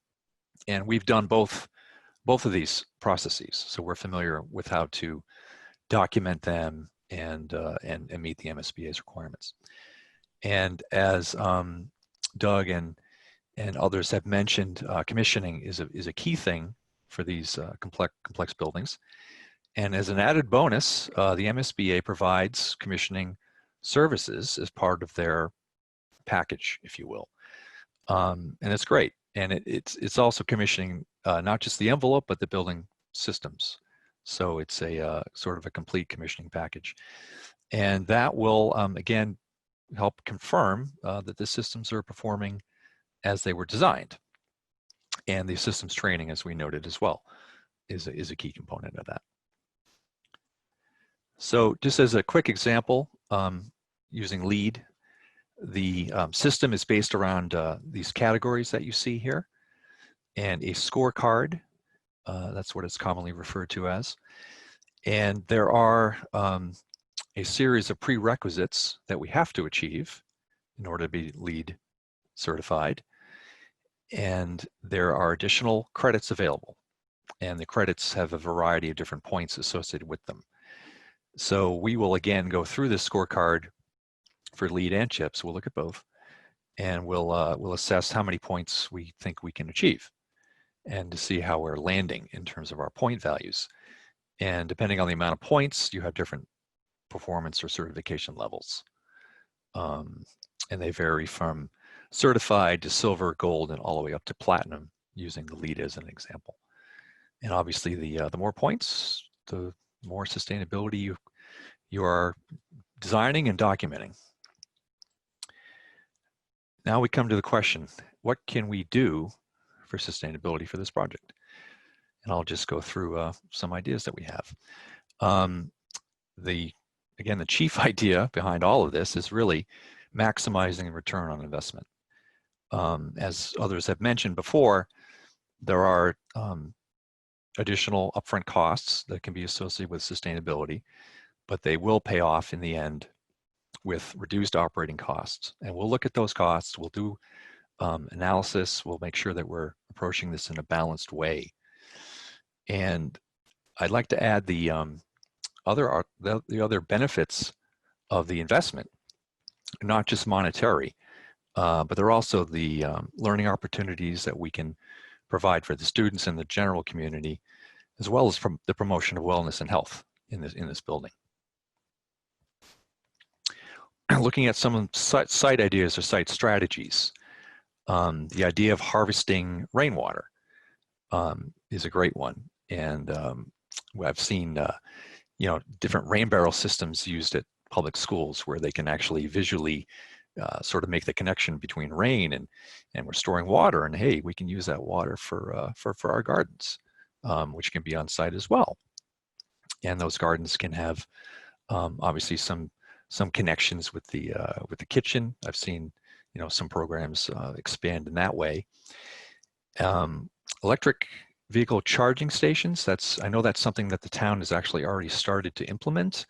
And we've done both of these processes, so we're familiar with how to document them and meet the MSBA's requirements. And as Doug and others have mentioned, commissioning is a key thing for these complex buildings. And as an added bonus, the MSBA provides commissioning services as part of their package, if you will. And it's great. And it's also commissioning not just the envelope, but the building systems. So it's a sort of a complete commissioning package. And that will, again, help confirm that the systems are performing as they were designed. And the systems training, as we noted as well, is a key component of that. So just as a quick example, using LEED, the system is based around these categories that you see here, and a scorecard, that's what it's commonly referred to as. And there are a series of prerequisites that we have to achieve in order to be LEED certified. And there are additional credits available, and the credits have a variety of different points associated with them. So we will again go through this scorecard for LEED and CHIPS. We'll look at both, and we'll assess how many points we think we can achieve, and to see how we're landing in terms of our point values. And depending on the amount of points, you have different performance or certification levels, and they vary from certified to silver, gold, and all the way up to platinum, using the LEED as an example. And obviously, the more points, the more sustainability you are designing and documenting. Now we come to the question, what can we do for sustainability for this project? And I'll just go through some ideas that we have. Again, the chief idea behind all of this is really maximizing return on investment. As others have mentioned before, there are additional upfront costs that can be associated with sustainability, but they will pay off in the end with reduced operating costs. And we'll look at those costs, we'll do analysis, we'll make sure that we're approaching this in a balanced way. And I'd like to add the other benefits of the investment, not just monetary, but they're also the learning opportunities that we can provide for the students and the general community, as well as from the promotion of wellness and health in this building. Looking at some site ideas or site strategies, the idea of harvesting rainwater is a great one, and I've seen different rain barrel systems used at public schools where they can actually visually sort of make the connection between rain and we're storing water, and hey, we can use that water for our gardens, which can be on site as well. And those gardens can have obviously some connections with the kitchen. I've seen some programs expand in that way. Electric vehicle charging stations. I know that's something that the town has actually already started to implement.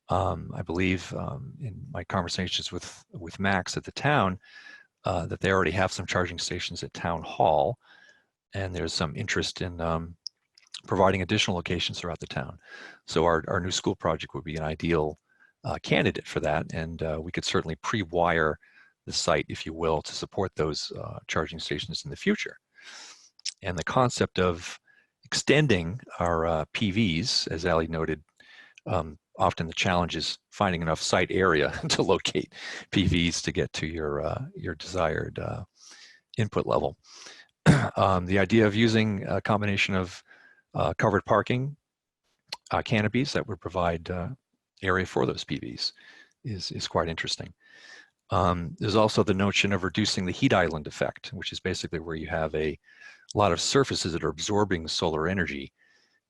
I believe in my conversations with Max at the town that they already have some charging stations at Town Hall, and there's some interest in providing additional locations throughout the town. So our new school project would be an ideal candidate for that, and we could certainly pre-wire the site, if you will, to support those charging stations in the future. And the concept of extending our PVs, as Ali noted, often the challenge is finding enough site area to locate PVs to get to your desired input level. The idea of using a combination of covered parking canopies that would provide area for those PVs is quite interesting. There's also the notion of reducing the heat island effect, which is basically where you have a lot of surfaces that are absorbing solar energy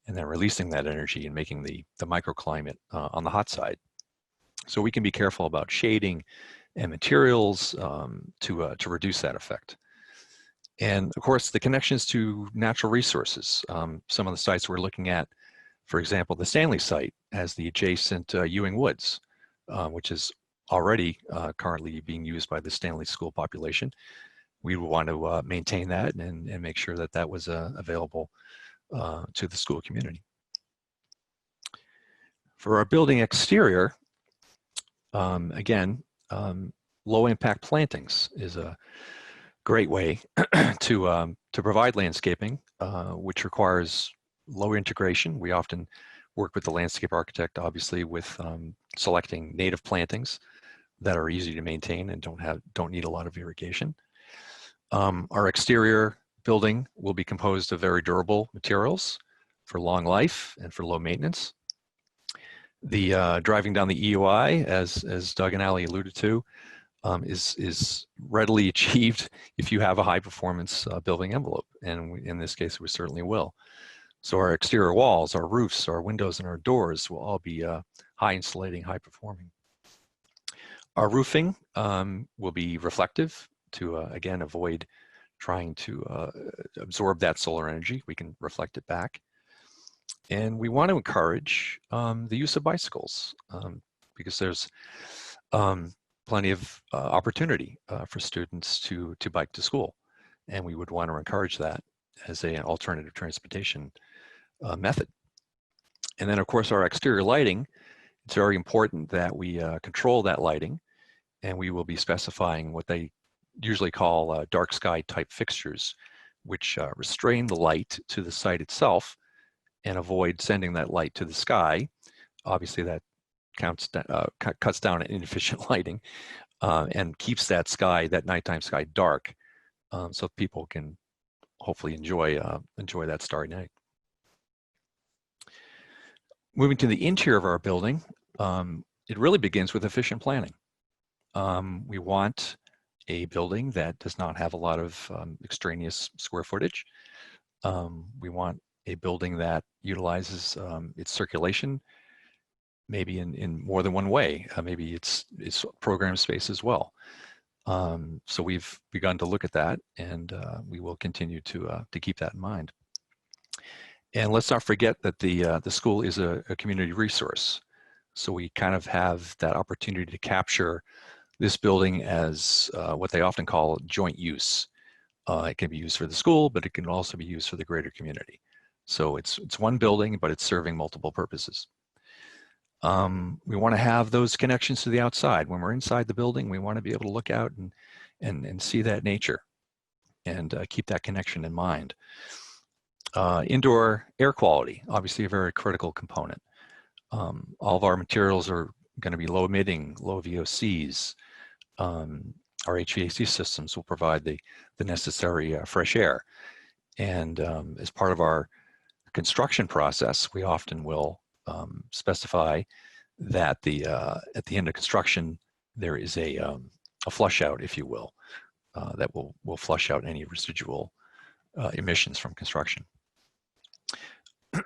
and then releasing that energy and making the microclimate on the hot side. So we can be careful about shading and materials to reduce that effect. And of course, the connections to natural resources. Some of the sites we're looking at, for example, the Stanley site has the adjacent Ewing Woods, which is already currently being used by the Stanley school population. We would want to maintain that and make sure that that was available to the school community. For our building exterior, again, low impact plantings is a great way to provide landscaping, which requires low integration. We often work with the landscape architect, obviously, with selecting native plantings that are easy to maintain and don't need a lot of irrigation. Our exterior building will be composed of very durable materials for long life and for low maintenance. The driving down the EUI, as Doug and Ali alluded to, is readily achieved if you have a high performance building envelope, and in this case we certainly will. So our exterior walls, our roofs, our windows, and our doors will all be high insulating, high performing. Our roofing will be reflective to again avoid trying to absorb that solar energy. We can reflect it back. And we want to encourage the use of bicycles because there's plenty of opportunity for students to bike to school. And we would want to encourage that as an alternative transportation method. And then of course our exterior lighting, it's very important that we control that lighting, and we will be specifying what they usually call dark sky type fixtures, which restrain the light to the site itself and avoid sending that light to the sky. Obviously that cuts down on inefficient lighting and keeps that sky, that nighttime sky, dark, so people can hopefully enjoy that starry night. Moving to the interior of our building, it really begins with efficient planning. We want a building that does not have a lot of extraneous square footage. We want a building that utilizes its circulation, maybe in more than one way. Maybe it's program space as well. So we've begun to look at that, and we will continue to keep that in mind. And let's not forget that the school is a community resource. So we kind of have that opportunity to capture this building as what they often call joint use. It can be used for the school, but it can also be used for the greater community. So it's one building, but it's serving multiple purposes. We want to have those connections to the outside. When we're inside the building, we want to be able to look out and see that nature and keep that connection in mind. Indoor air quality, obviously a very critical component. All of our materials are going to be low emitting, low VOCs. Our HVAC systems will provide the necessary fresh air. And as part of our construction process, we often will specify that at the end of construction, there is a flush out, if you will, that will flush out any residual emissions from construction.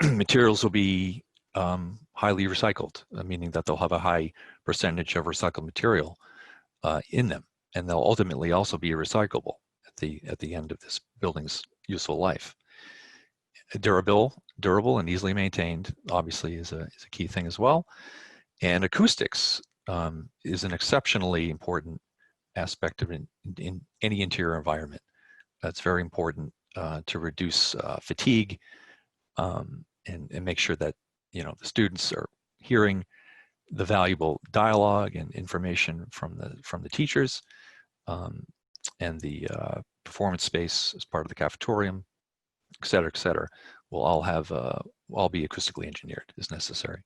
Materials will be highly recycled, meaning that they'll have a high percentage of recycled material in them, and they'll ultimately also be recyclable at the end of this building's useful life. Durable and easily maintained, obviously, is a key thing as well. And acoustics is an exceptionally important aspect of in any interior environment. That's very important to reduce fatigue and make sure that the students are hearing the valuable dialogue and information from the teachers, and the performance space as part of the cafetorium, et cetera, will all be acoustically engineered as necessary.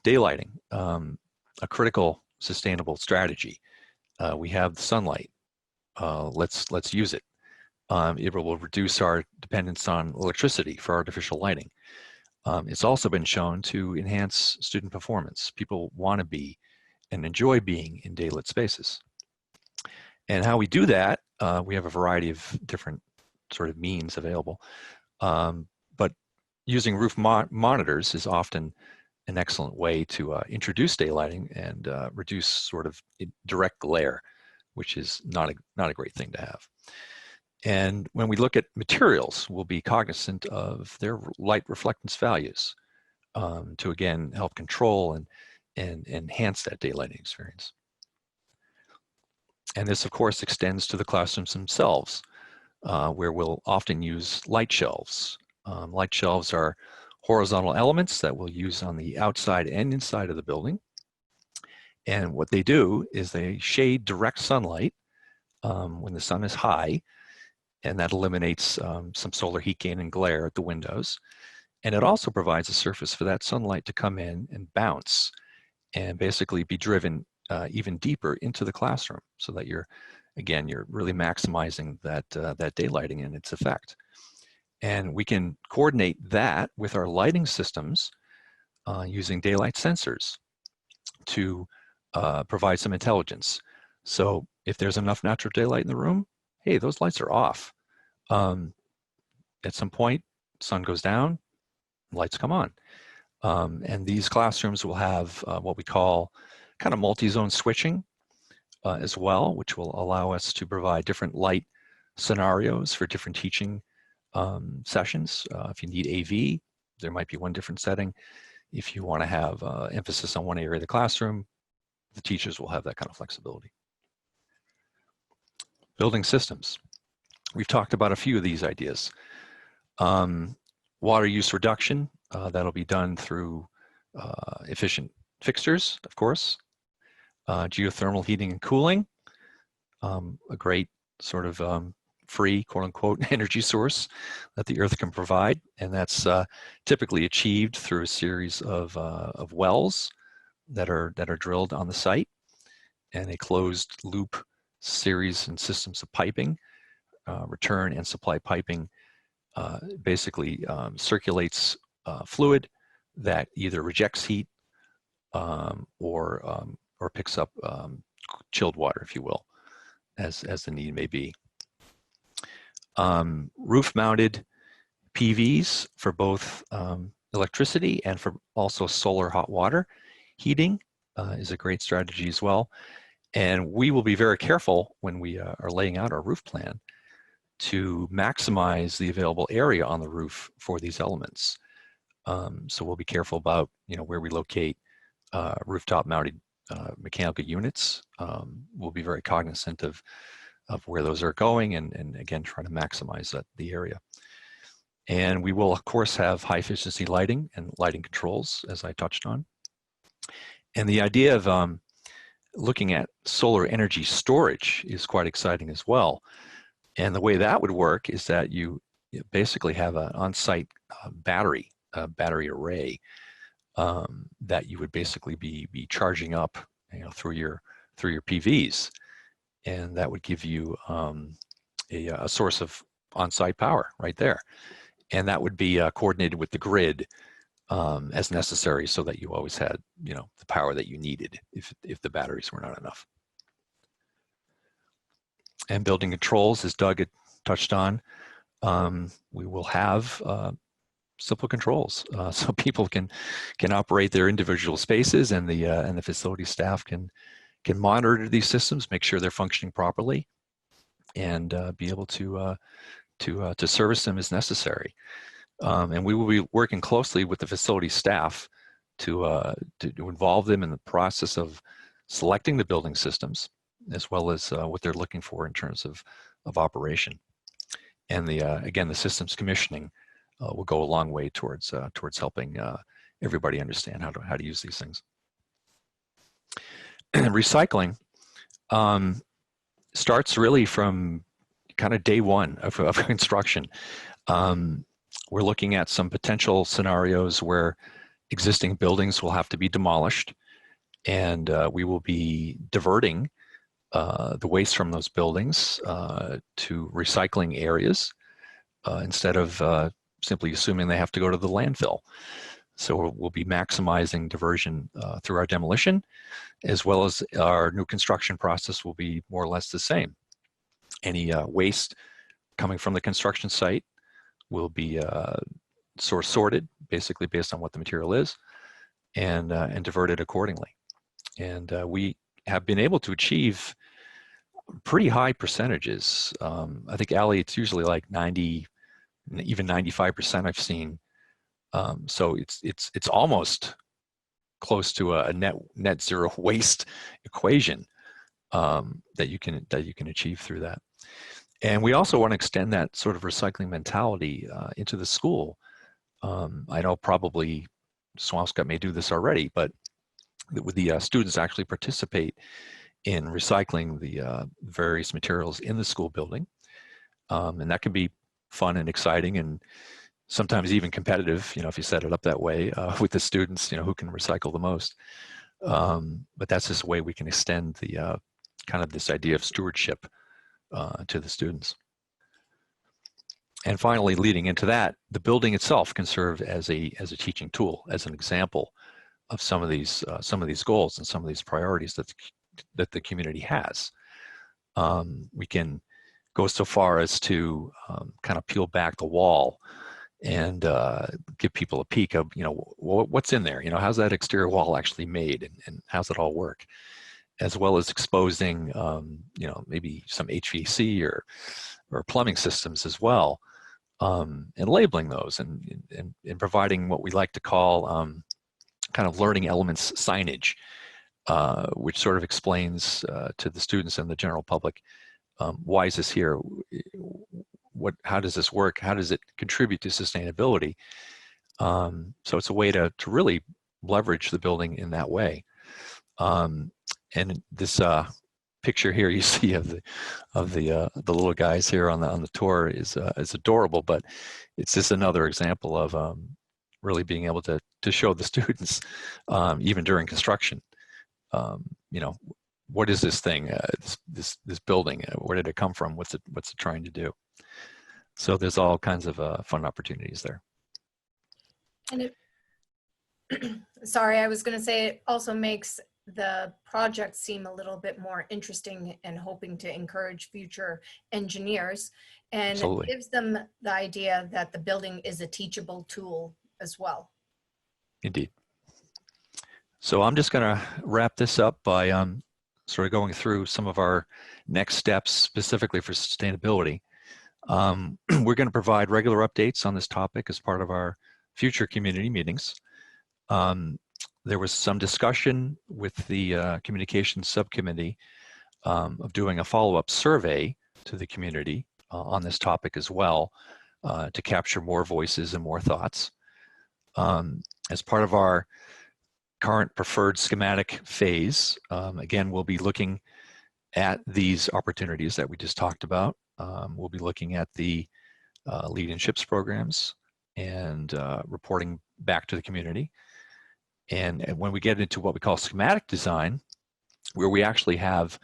Daylighting, a critical sustainable strategy. We have the sunlight. Let's use it. It will reduce our dependence on electricity for artificial lighting. It's also been shown to enhance student performance. People want to be and enjoy being in daylit spaces. And how we do that, we have a variety of different sort of means available. But using roof monitors is often an excellent way to introduce daylighting and reduce sort of direct glare, which is not a great thing to have. And when we look at materials, we'll be cognizant of their light reflectance values to, again, help control and enhance that daylighting experience. And this, of course, extends to the classrooms themselves, where we'll often use light shelves. Light shelves are horizontal elements that we'll use on the outside and inside of the building. And what they do is they shade direct sunlight when the sun is high, and that eliminates some solar heat gain and glare at the windows. And it also provides a surface for that sunlight to come in and bounce and basically be driven even deeper into the classroom, so that you're really maximizing that daylighting and its effect. And we can coordinate that with our lighting systems using daylight sensors to provide some intelligence. So if there's enough natural daylight in the room, hey, those lights are off. At some point, sun goes down, lights come on. And these classrooms will have what we call kind of multi-zone switching as well, which will allow us to provide different light scenarios for different teaching sessions. If you need AV, there might be one different setting. If you want to have emphasis on one area of the classroom, the teachers will have that kind of flexibility. Building systems. We've talked about a few of these ideas. Water use reduction, that'll be done through efficient fixtures, of course. Geothermal heating and cooling, a great sort of free, quote unquote, energy source that the earth can provide. And that's typically achieved through a series of wells that are drilled on the site, and a closed loop series and systems of piping, return and supply piping basically circulates fluid that either rejects heat or picks up chilled water, if you will, as the need may be. Roof-mounted PVs for both electricity and for also solar hot water heating is a great strategy as well. And we will be very careful when we are laying out our roof plan to maximize the available area on the roof for these elements. So we'll be careful about, where we locate rooftop mounted mechanical units. We'll be very cognizant of where those are going and again, try to maximize the area. And we will, of course, have high efficiency lighting and lighting controls, as I touched on. And the idea of looking at solar energy storage is quite exciting as well. And the way that would work is that you basically have an on-site battery array that you would basically be charging up, through your PVs, and that would give you a source of on-site power right there, and that would be coordinated with the grid as necessary, so that you always had the power that you needed if the batteries were not enough. And building controls, as Doug had touched on, we will have simple controls, so people can operate their individual spaces, and the facility staff can monitor these systems, make sure they're functioning properly, and be able to service them as necessary. And we will be working closely with the facility staff to involve them in the process of selecting the building systems, as well as what they're looking for in terms of operation. And again, the systems commissioning will go a long way towards helping everybody understand how to use these things. Recycling starts really from kind of day one of construction. We're looking at some potential scenarios where existing buildings will have to be demolished, and we will be diverting the waste from those buildings to recycling areas instead of simply assuming they have to go to the landfill. So we'll be maximizing diversion through our demolition, as well as our new construction process will be more or less the same. Any waste coming from the construction site will be sorted, basically based on what the material is, and diverted accordingly. And we have been able to achieve pretty high percentages. I think, Ali, it's usually like 90, even 95% I've seen. So it's almost close to a net zero waste equation that you can achieve through that. And we also want to extend that sort of recycling mentality into the school. I know probably Swampscott may do this already, but the students actually participate in recycling the various materials in the school building. And that can be fun and exciting, and sometimes even competitive, if you set it up that way with the students, who can recycle the most. But that's just a way we can extend the kind of this idea of stewardship to the students. And finally, leading into that, the building itself can serve as a teaching tool, as an example of some of these goals and some of these priorities that the community has. We can go so far as to kind of peel back the wall and give people a peek of what's in there. How's that exterior wall actually made, and how's it all work, as well as exposing maybe some HVAC or plumbing systems as well, and labeling those and providing what we like to call kind of learning elements signage, which sort of explains to the students and the general public, why is this here? How does this work? How does it contribute to sustainability? So it's a way to really leverage the building in that way. And this picture here you see of the little guys here on the tour is adorable, but it's just another example of really being able to show the students, even during construction, what is this thing, this building? Where did it come from? What's it trying to do? So there's all kinds of fun opportunities there. And sorry, I was going to say it also makes the project seem a little bit more interesting and hoping to encourage future engineers, and Absolutely. gives them the idea that the building is a teachable tool as well. Indeed. So I'm just going to wrap this up by sort of going through some of our next steps specifically for sustainability. We're going to provide regular updates on this topic as part of our future community meetings. There was some discussion with the communications subcommittee of doing a follow-up survey to the community on this topic as well, to capture more voices and more thoughts. As part of our current preferred schematic phase, again, we'll be looking at these opportunities that we just talked about. We'll be looking at the lead and ships programs and reporting back to the community. And when we get into what we call schematic design, where we actually have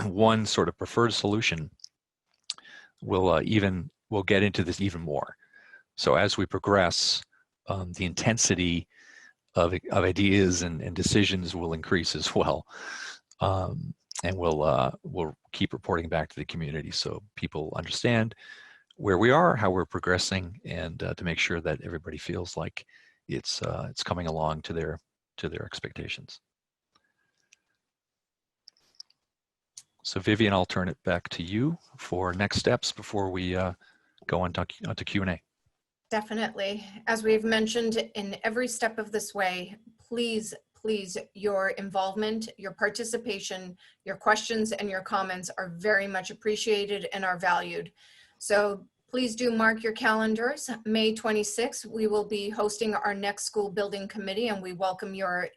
one sort of preferred solution, we'll get into this even more. So as we progress, the intensity of ideas and decisions will increase as well. And we'll keep reporting back to the community so people understand where we are, how we're progressing, and to make sure that everybody feels like it's coming along to their expectations. So Vivian, I'll turn it back to you for next steps before we go on to Q&A. Definitely. As we've mentioned in every step of this way, please, your involvement, your participation, your questions and your comments are very much appreciated and are valued. So please do mark your calendars. May 26th, we will be hosting our next school building committee, and we welcome your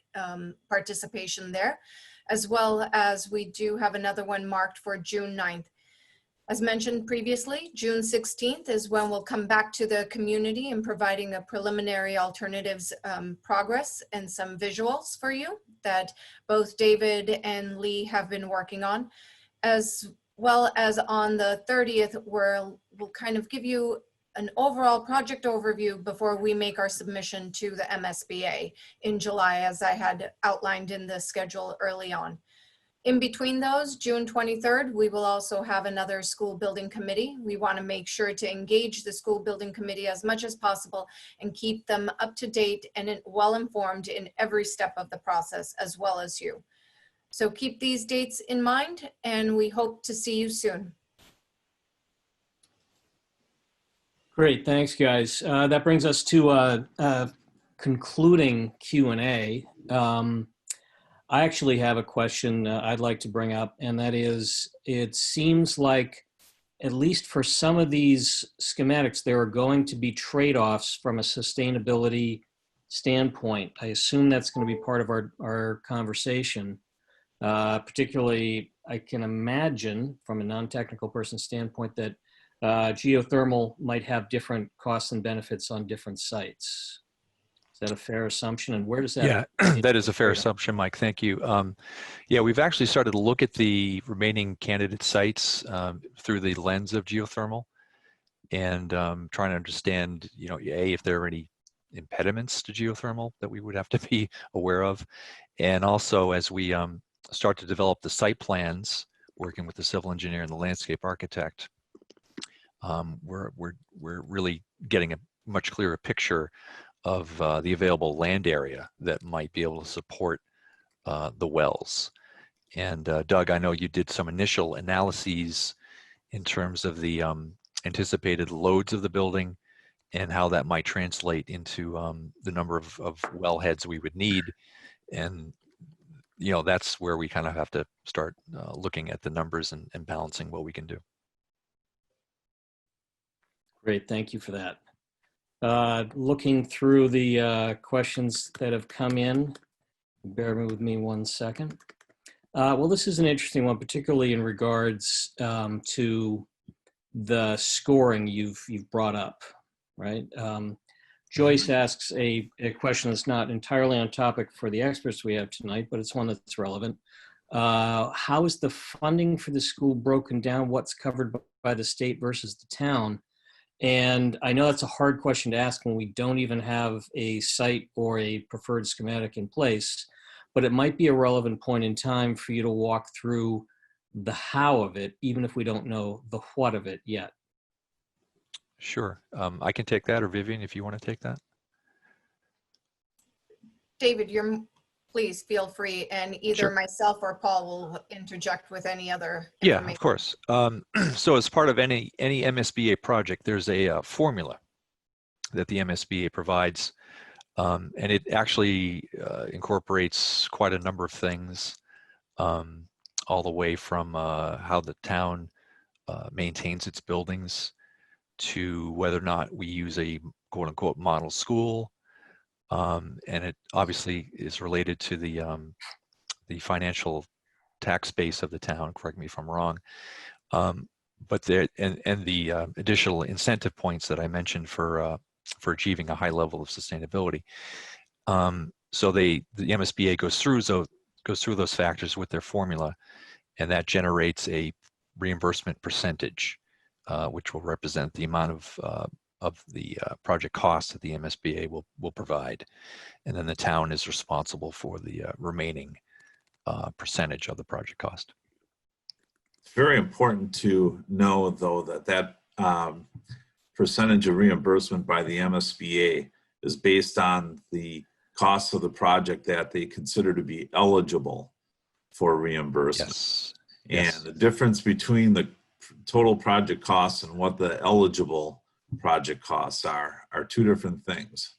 participation there, as well as we do have another one marked for June 9th. As mentioned previously, June 16th is when we'll come back to the community and providing a preliminary alternatives progress and some visuals for you that both David and Lee have been working on. As well as on the 30th, we'll kind of give you an overall project overview before we make our submission to the MSBA in July, as I had outlined in the schedule early on. In between those, June 23rd, we will also have another school building committee. We want to make sure to engage the school building committee as much as possible and keep them up to date and well informed in every step of the process, as well as you. So keep these dates in mind, and we hope to see you soon. Great, thanks guys. That brings us to concluding Q&A. I actually have a question I'd like to bring up, and that is, it seems like, at least for some of these schematics, there are going to be trade-offs from a sustainability standpoint. I assume that's going to be part of our conversation. Particularly, I can imagine from a non-technical person standpoint that geothermal might have different costs and benefits on different sites. Is that a fair assumption? And where does that? Yeah, that is a fair assumption, Mike. Thank you. Yeah, we've actually started to look at the remaining candidate sites through the lens of geothermal, and trying to understand, if there are any impediments to geothermal that we would have to be aware of, and also as we start to develop the site plans, working with the civil engineer and the landscape architect, we're really getting a much clearer picture of the available land area that might be able to support the wells. And Doug, I know you did some initial analyses in terms of the anticipated loads of the building and how that might translate into the number of wellheads we would need. And that's where we kind of have to start looking at the numbers and balancing what we can do. Great, thank you for that. Looking through the questions that have come in, bear with me 1 second. Well, this is an interesting one, particularly in regards to the scoring you've brought up, right? Joyce asks a question that's not entirely on topic for the experts we have tonight, but it's one that's relevant. How is the funding for the school broken down? What's covered by the state versus the town? And I know that's a hard question to ask when we don't even have a site or a preferred schematic in place, but it might be a relevant point in time for you to walk through the how of it, even if we don't know the what of it yet. Sure. I can take that, or Vivian, if you want to take that. David, please feel free, and either Sure. myself or Paul will interject with any other Yeah, information. of course. So as part of any MSBA project, there's a formula that the MSBA provides, and it actually incorporates quite a number of things, all the way from how the town maintains its buildings to whether or not we use a quote unquote model school. And it obviously is related to the financial tax base of the town, correct me if I'm wrong. But there, and the additional incentive points that I mentioned for achieving a high level of sustainability. So the MSBA goes through those factors with their formula, and that generates a reimbursement percentage, which will represent the amount of the project costs that the MSBA will provide. And then the town is responsible for the remaining percentage of the project cost. It's very important to know, though, that percentage of reimbursement by the MSBA is based on the cost of the project that they consider to be eligible for reimbursement. Yes. And Yes. the difference between the total project costs and what the eligible project costs are two different things.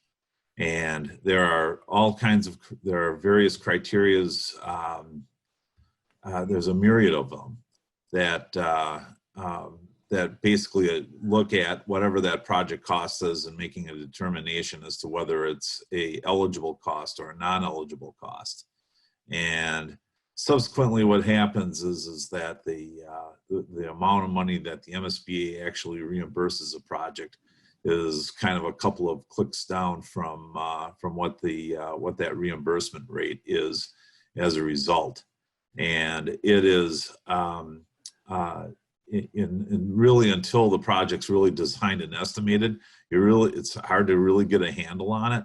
And there are various criterias. There's a myriad of them that basically look at whatever that project cost is and making a determination as to whether it's a eligible cost or a non-eligible cost. And subsequently, what happens is that the amount of money that the MSBA actually reimburses a project is kind of a couple of clicks down from what that reimbursement rate is as a result. And it is in really, until the project's really designed and estimated, it's hard to really get a handle on it.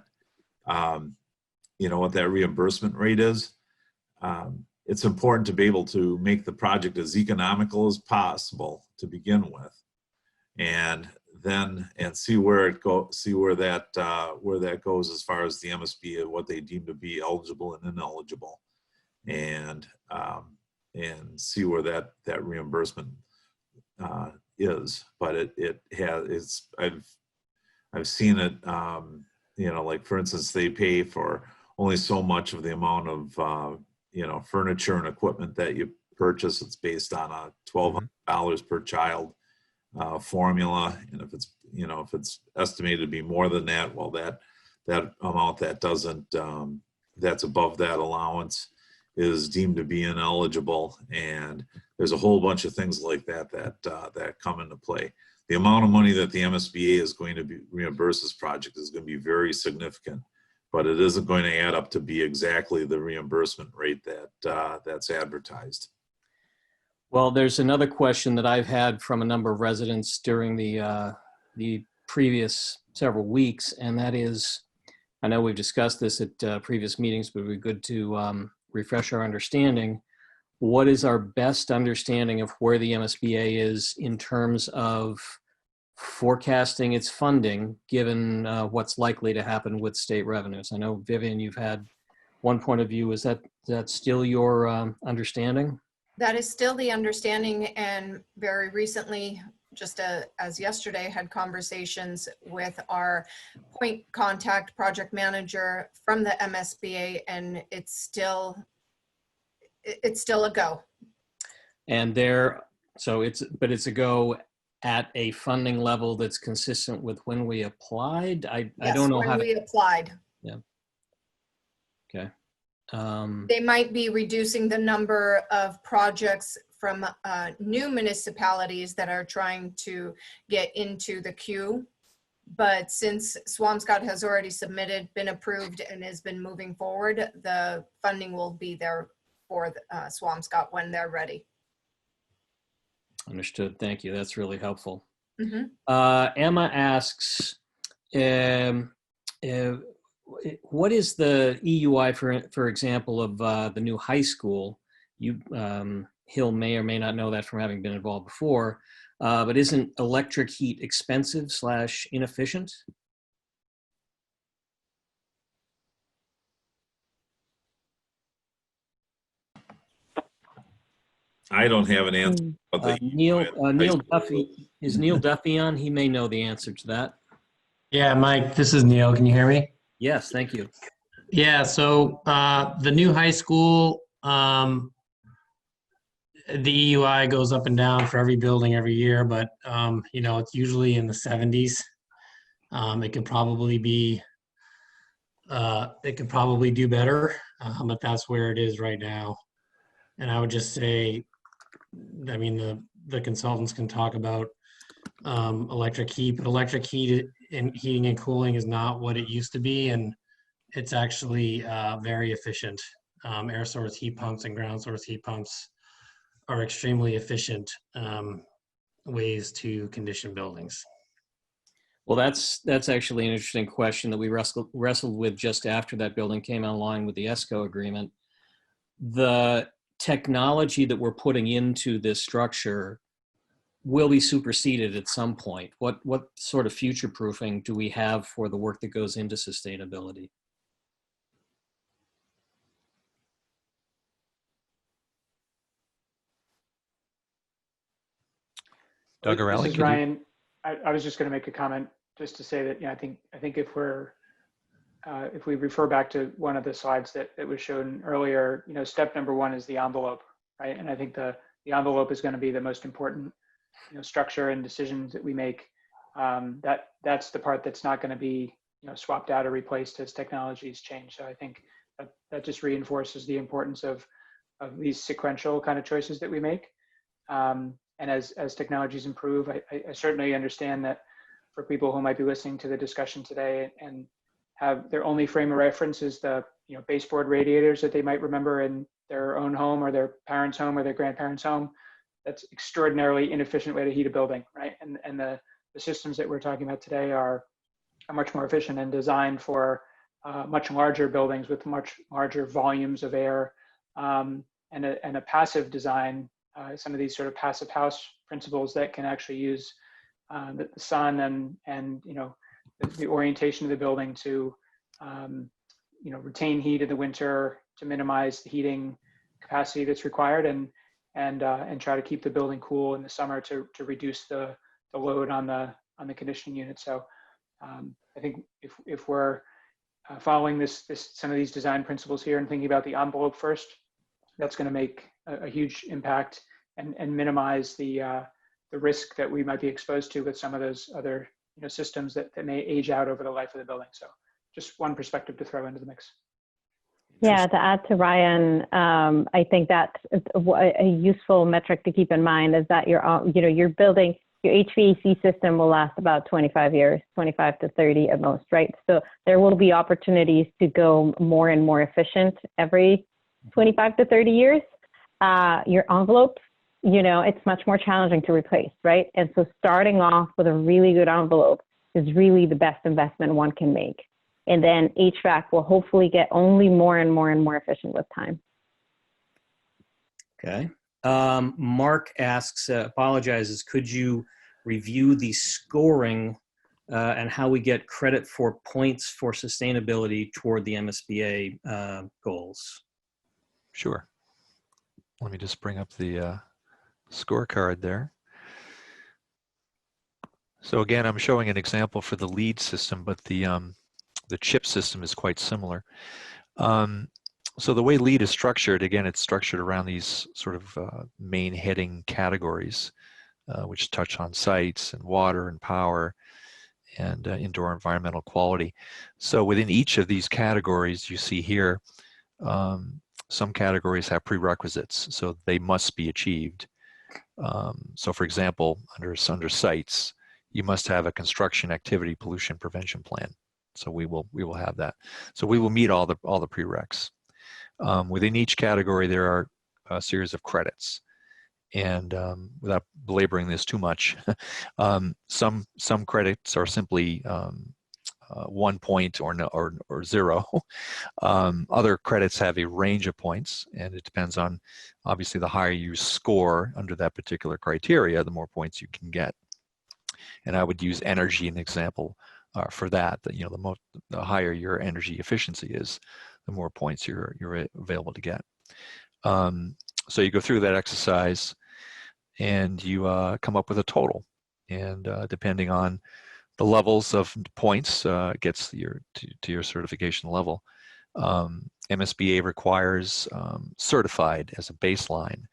You know what that reimbursement rate is. It's important to be able to make the project as economical as possible to begin with, and see where that goes as far as the MSB, what they deem to be eligible and ineligible, and see where that reimbursement is. But I've seen it. Like for instance, they pay for only so much of the amount of furniture and equipment that you purchase. It's based on a $1,200 per child formula, and if it's estimated to be more than that, well, that amount that's above that allowance is deemed to be ineligible. And there's a whole bunch of things like that come into play. The amount of money that the MSBA is going to reimburse this project is going to be very significant, but it isn't going to add up to be exactly the reimbursement rate that's advertised. Well, there's another question that I've had from a number of residents during the previous several weeks, and that is, I know we've discussed this at previous meetings, but it would be good to refresh our understanding. What is our best understanding of where the MSBA is in terms of forecasting its funding, given what's likely to happen with state revenues? I know, Vivian, you've had one point of view. Is that still your understanding? That is still the understanding, and very recently, just as yesterday, had conversations with our point contact project manager from the MSBA, and it's still a go. And it's a go at a funding level that's consistent with when we applied. I don't know how we applied. Yeah. Okay. They might be reducing the number of projects from new municipalities that are trying to get into the queue. But since Swampscott has already submitted, been approved, and has been moving forward, the funding will be there for Swampscott when they're ready. Understood. Thank you. That's really helpful. Emma asks, what is the EUI, for example, of the new high school? Hill may or may not know that from having been involved before, but isn't electric heat expensive / inefficient? I don't have an answer. But Neil Duffy, is Neil Duffy on? He may know the answer to that. Yeah, Mike, this is Neil. Can you hear me? Yes, thank you. Yeah, so the new high school, the EUI goes up and down for every building every year, but it's usually in the 70s. It could probably do better, but that's where it is right now. And I would just say, I mean, the consultants can talk about electric heat, but electric heat and heating and cooling is not what it used to be, and it's actually very efficient. Air source heat pumps and ground source heat pumps are extremely efficient ways to condition buildings. Well, that's actually an interesting question that we wrestled with just after that building came online with the ESCO agreement. The technology that we're putting into this structure will be superseded at some point. What sort of future proofing do we have for the work that goes into sustainability? Doug or This Alec, is Ryan. I was just going to make a comment just to say that, I think if we refer back to one of the slides that was shown earlier, step number one is the envelope, right? And I think the envelope is going to be the most important, structure and decisions that we make. That's the part that's not going to be, swapped out or replaced as technologies change. So I think that just reinforces the importance of these sequential kind of choices that we make. And as technologies improve, I certainly understand that for people who might be listening to the discussion today and have their only frame of reference is the baseboard radiators that they might remember in their own home or their parents' home or their grandparents' home, that's extraordinarily inefficient way to heat a building, right? And the systems that we're talking about today are much more efficient and designed for much larger buildings with much larger volumes of air and a passive design. Some of these sort of passive house principles that can actually use the sun and the orientation of the building to retain heat in the winter, to minimize the heating capacity that's required, and try to keep the building cool in the summer to reduce the load on the conditioning unit. So I think if we're following some of these design principles here and thinking about the envelope first, that's going to make a huge impact and minimize the risk that we might be exposed to with some of those other systems that may age out over the life of the building. So just one perspective to throw into the mix. Yeah, to add to Ryan, I think that's a useful metric to keep in mind is that your building, your HVAC system will last about 25 years, 25 to 30 at most, right? So there will be opportunities to go more and more efficient every 25 to 30 years. Your envelope, it's much more challenging to replace, right? And so starting off with a really good envelope is really the best investment one can make. And then HVAC will hopefully get only more and more and more efficient with time. Okay. Mark asks, apologizes, could you review the scoring and how we get credit for points for sustainability toward the MSBA goals? Sure. Let me just bring up the scorecard there. So again, I'm showing an example for the LEED system, but the chip system is quite similar. So the way LEED is structured, again, it's structured around these sort of main heading categories, which touch on sites and water and power and indoor environmental quality. So within each of these categories you see here, some categories have prerequisites, so they must be achieved. So for example, under sites, you must have a construction activity pollution prevention plan. So we will have that. So we will meet all the prereqs. Within each category, there are a series of credits, And without belaboring this too much, some credits are simply 1 point or 0. Other credits have a range of points, and it depends on, obviously, the higher you score under that particular criteria, the more points you can get. And I would use energy as an example for that. That, you know, the higher your energy efficiency is, the more points you're available to get. So you go through that exercise, and you come up with a total. And depending on the levels of points gets to your certification level. MSBA requires certified as a baseline.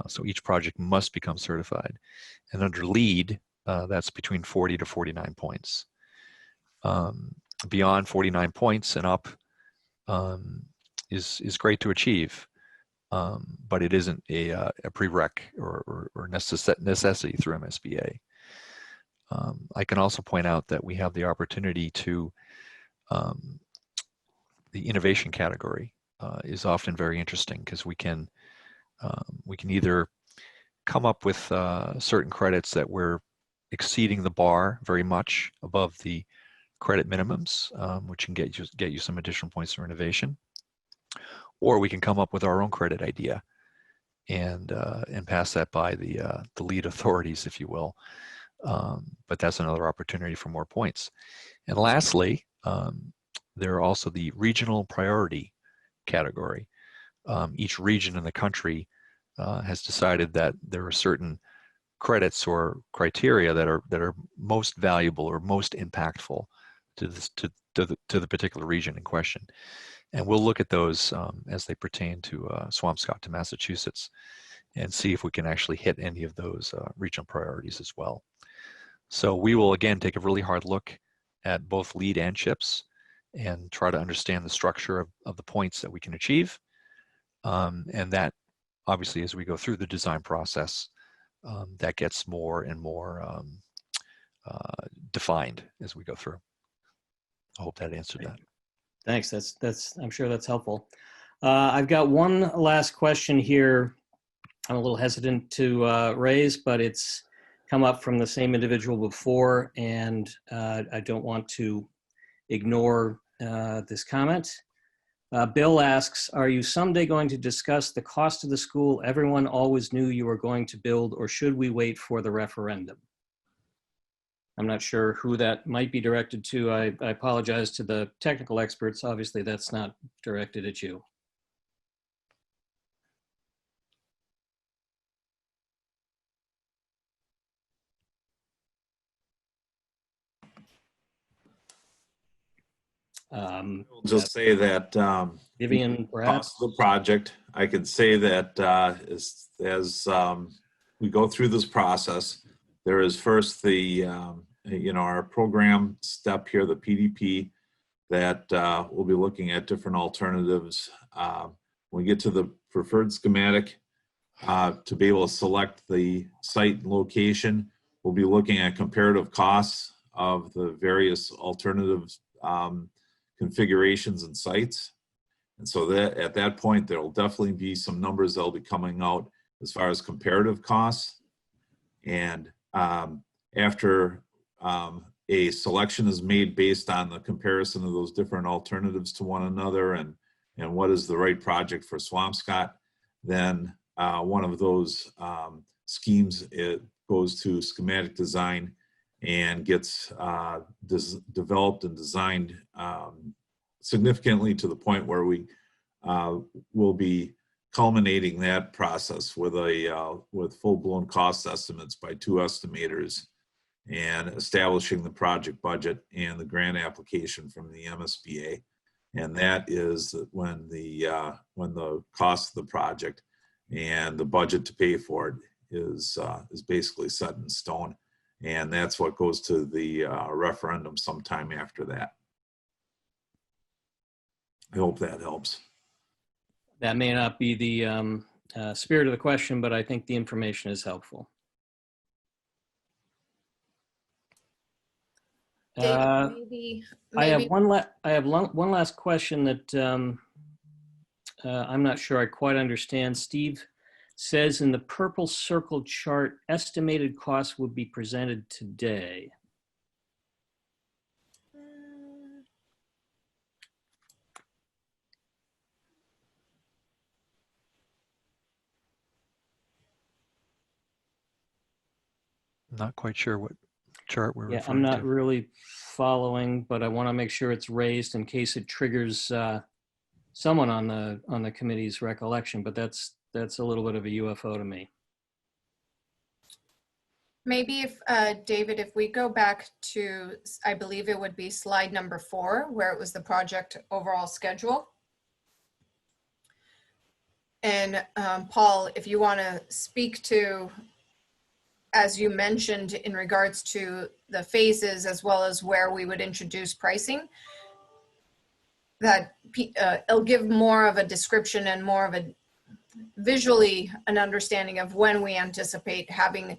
So each project must become certified. And under LEED, that's between 40 to 49 points. Beyond 49 points and up is great to achieve, but it isn't a prereq or necessity through MSBA. I can also point out that we have the opportunity to, the innovation category is often very interesting, because we can either come up with certain credits that we're exceeding the bar very much above the credit minimums, which can get you some additional points for innovation, or we can come up with our own credit idea and pass that by the lead authorities, if you will. But that's another opportunity for more points. And lastly, there are also the regional priority category. Each region in the country has decided that there are certain credits or criteria that are most valuable or most impactful to the particular region in question. And we'll look at those as they pertain to Swampscott, to Massachusetts, and see if we can actually hit any of those regional priorities as well. So we will again take a really hard look at both LEED and CHIPS and try to understand the structure of the points that we can achieve. And that, obviously, as we go through the design process, that gets more and more defined as we go through. I hope that answered that. Thanks. That's I'm sure that's helpful. I've got one last question here. I'm a little hesitant to raise, but it's come up from the same individual before, and I don't want to ignore this comment. Bill asks, are you someday going to discuss the cost of the school everyone always knew you were going to build, or should we wait for the referendum? I'm not sure who that might be directed to. I apologize to the technical experts. Obviously, that's not directed at you. I'll just say that Vivian, perhaps cost of the project, I could say that as we go through this process, there is first the our program step here, the PDP, that we'll be looking at different alternatives. When we get to the preferred schematic, to be able to select the site and location, we'll be looking at comparative costs of the various alternatives configurations and sites. And so that at that point, there will definitely be some numbers that'll be coming out as far as comparative costs. And after a selection is made based on the comparison of those different alternatives to one another and what is the right project for Swampscott, then one of those schemes, it goes to schematic design and gets developed and designed significantly to the point where we will be culminating that process with full-blown cost estimates by 2 estimators and establishing the project budget and the grant application from the MSBA. And that is when the cost of the project and the budget to pay for it is basically set in stone. And that's what goes to the referendum sometime after that. I hope that helps. that may not be the spirit of the question, but I think the information is helpful. David, maybe I have one last question that I'm not sure I quite understand. Steve says in the purple circle chart, estimated costs would be presented today. Not quite sure what chart we're Yeah, referring I'm not to. really following, but I want to make sure it's raised in case it triggers someone on the committee's recollection. But that's a little bit of a UFO to me. Maybe if, David, if we go back to, I believe it would be slide number 4, where it was the project overall schedule. And Paul, if you want to speak to, as you mentioned, in regards to the phases as well as where we would introduce pricing, that it'll give more of a description and more of a visually an understanding of when we anticipate having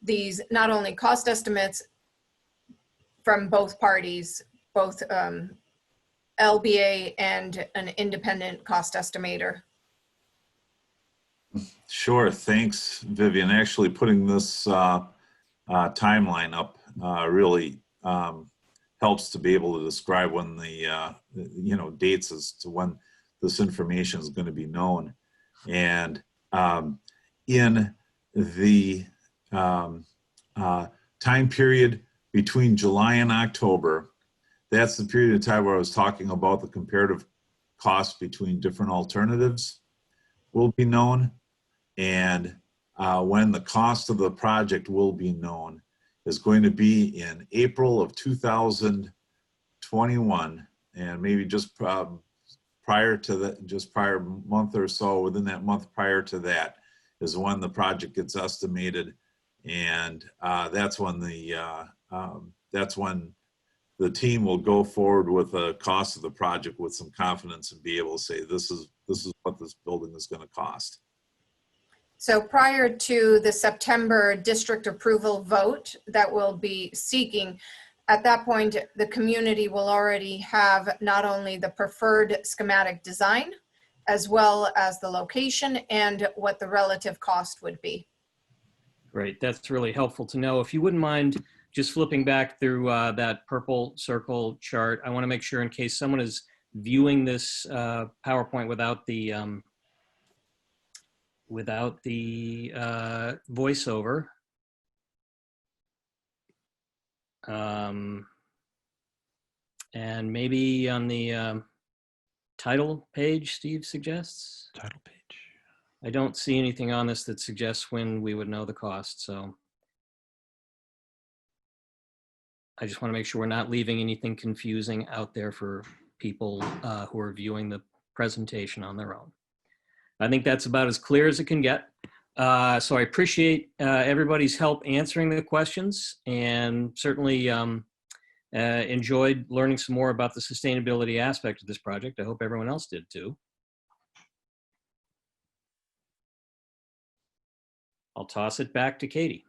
these not only cost estimates from both parties, both LBA and an independent cost estimator. Sure, thanks, Vivian. Actually, putting this timeline up really helps to be able to describe when the dates as to when this information is going to be known. And in the time period between July and October, that's the period of time where I was talking about the comparative costs between different alternatives will be known. And when the cost of the project will be known is going to be in April of 2021, and maybe just prior to that, just prior month or so, within that month prior to that is when the project gets estimated, and that's when the team will go forward with the cost of the project with some confidence and be able to say this is what this building is going to cost. So prior to the September district approval vote that we'll be seeking, at that point, the community will already have not only the preferred schematic design, as well as the location and what the relative cost would be. Great, that's really helpful to know. If you wouldn't mind just flipping back through that purple circle chart, I want to make sure in case someone is viewing this PowerPoint without the voiceover. And maybe on the title page, Steve suggests? Title page. I don't see anything on this that suggests when we would know the cost, so I just want to make sure we're not leaving anything confusing out there for people who are viewing the presentation on their own. I think that's about as clear as it can get. So I appreciate everybody's help answering the questions, and certainly enjoyed learning some more about the sustainability aspect of this project. I hope everyone else did too. I'll toss it back to Katie.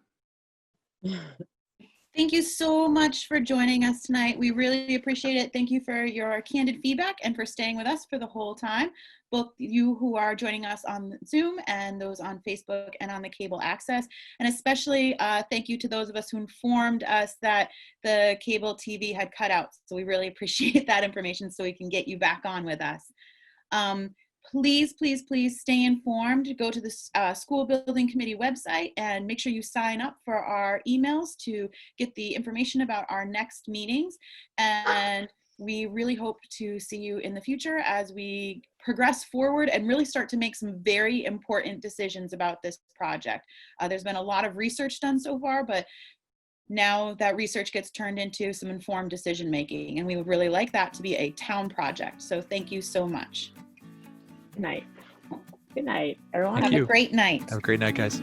Thank you so much for joining us tonight. We really appreciate it. Thank you for your candid feedback and for staying with us for the whole time. Both you who are joining us on Zoom and those on Facebook and on the cable access. And especially thank you to those of us who informed us that the cable TV had cut out. So we really appreciate that information so we can get you back on with us. Please, please, please stay informed. Go to the School Building Committee website and make sure you sign up for our emails to get the information about our next meetings. And we really hope to see you in the future as we progress forward and really start to make some very important decisions about this project. There's been a lot of research done so far, but now that research gets turned into some informed decision making, and we would really like that to be a town project. So thank you so much. Good night. Good night, everyone. Thank Have you. a great night. Have a great night, guys.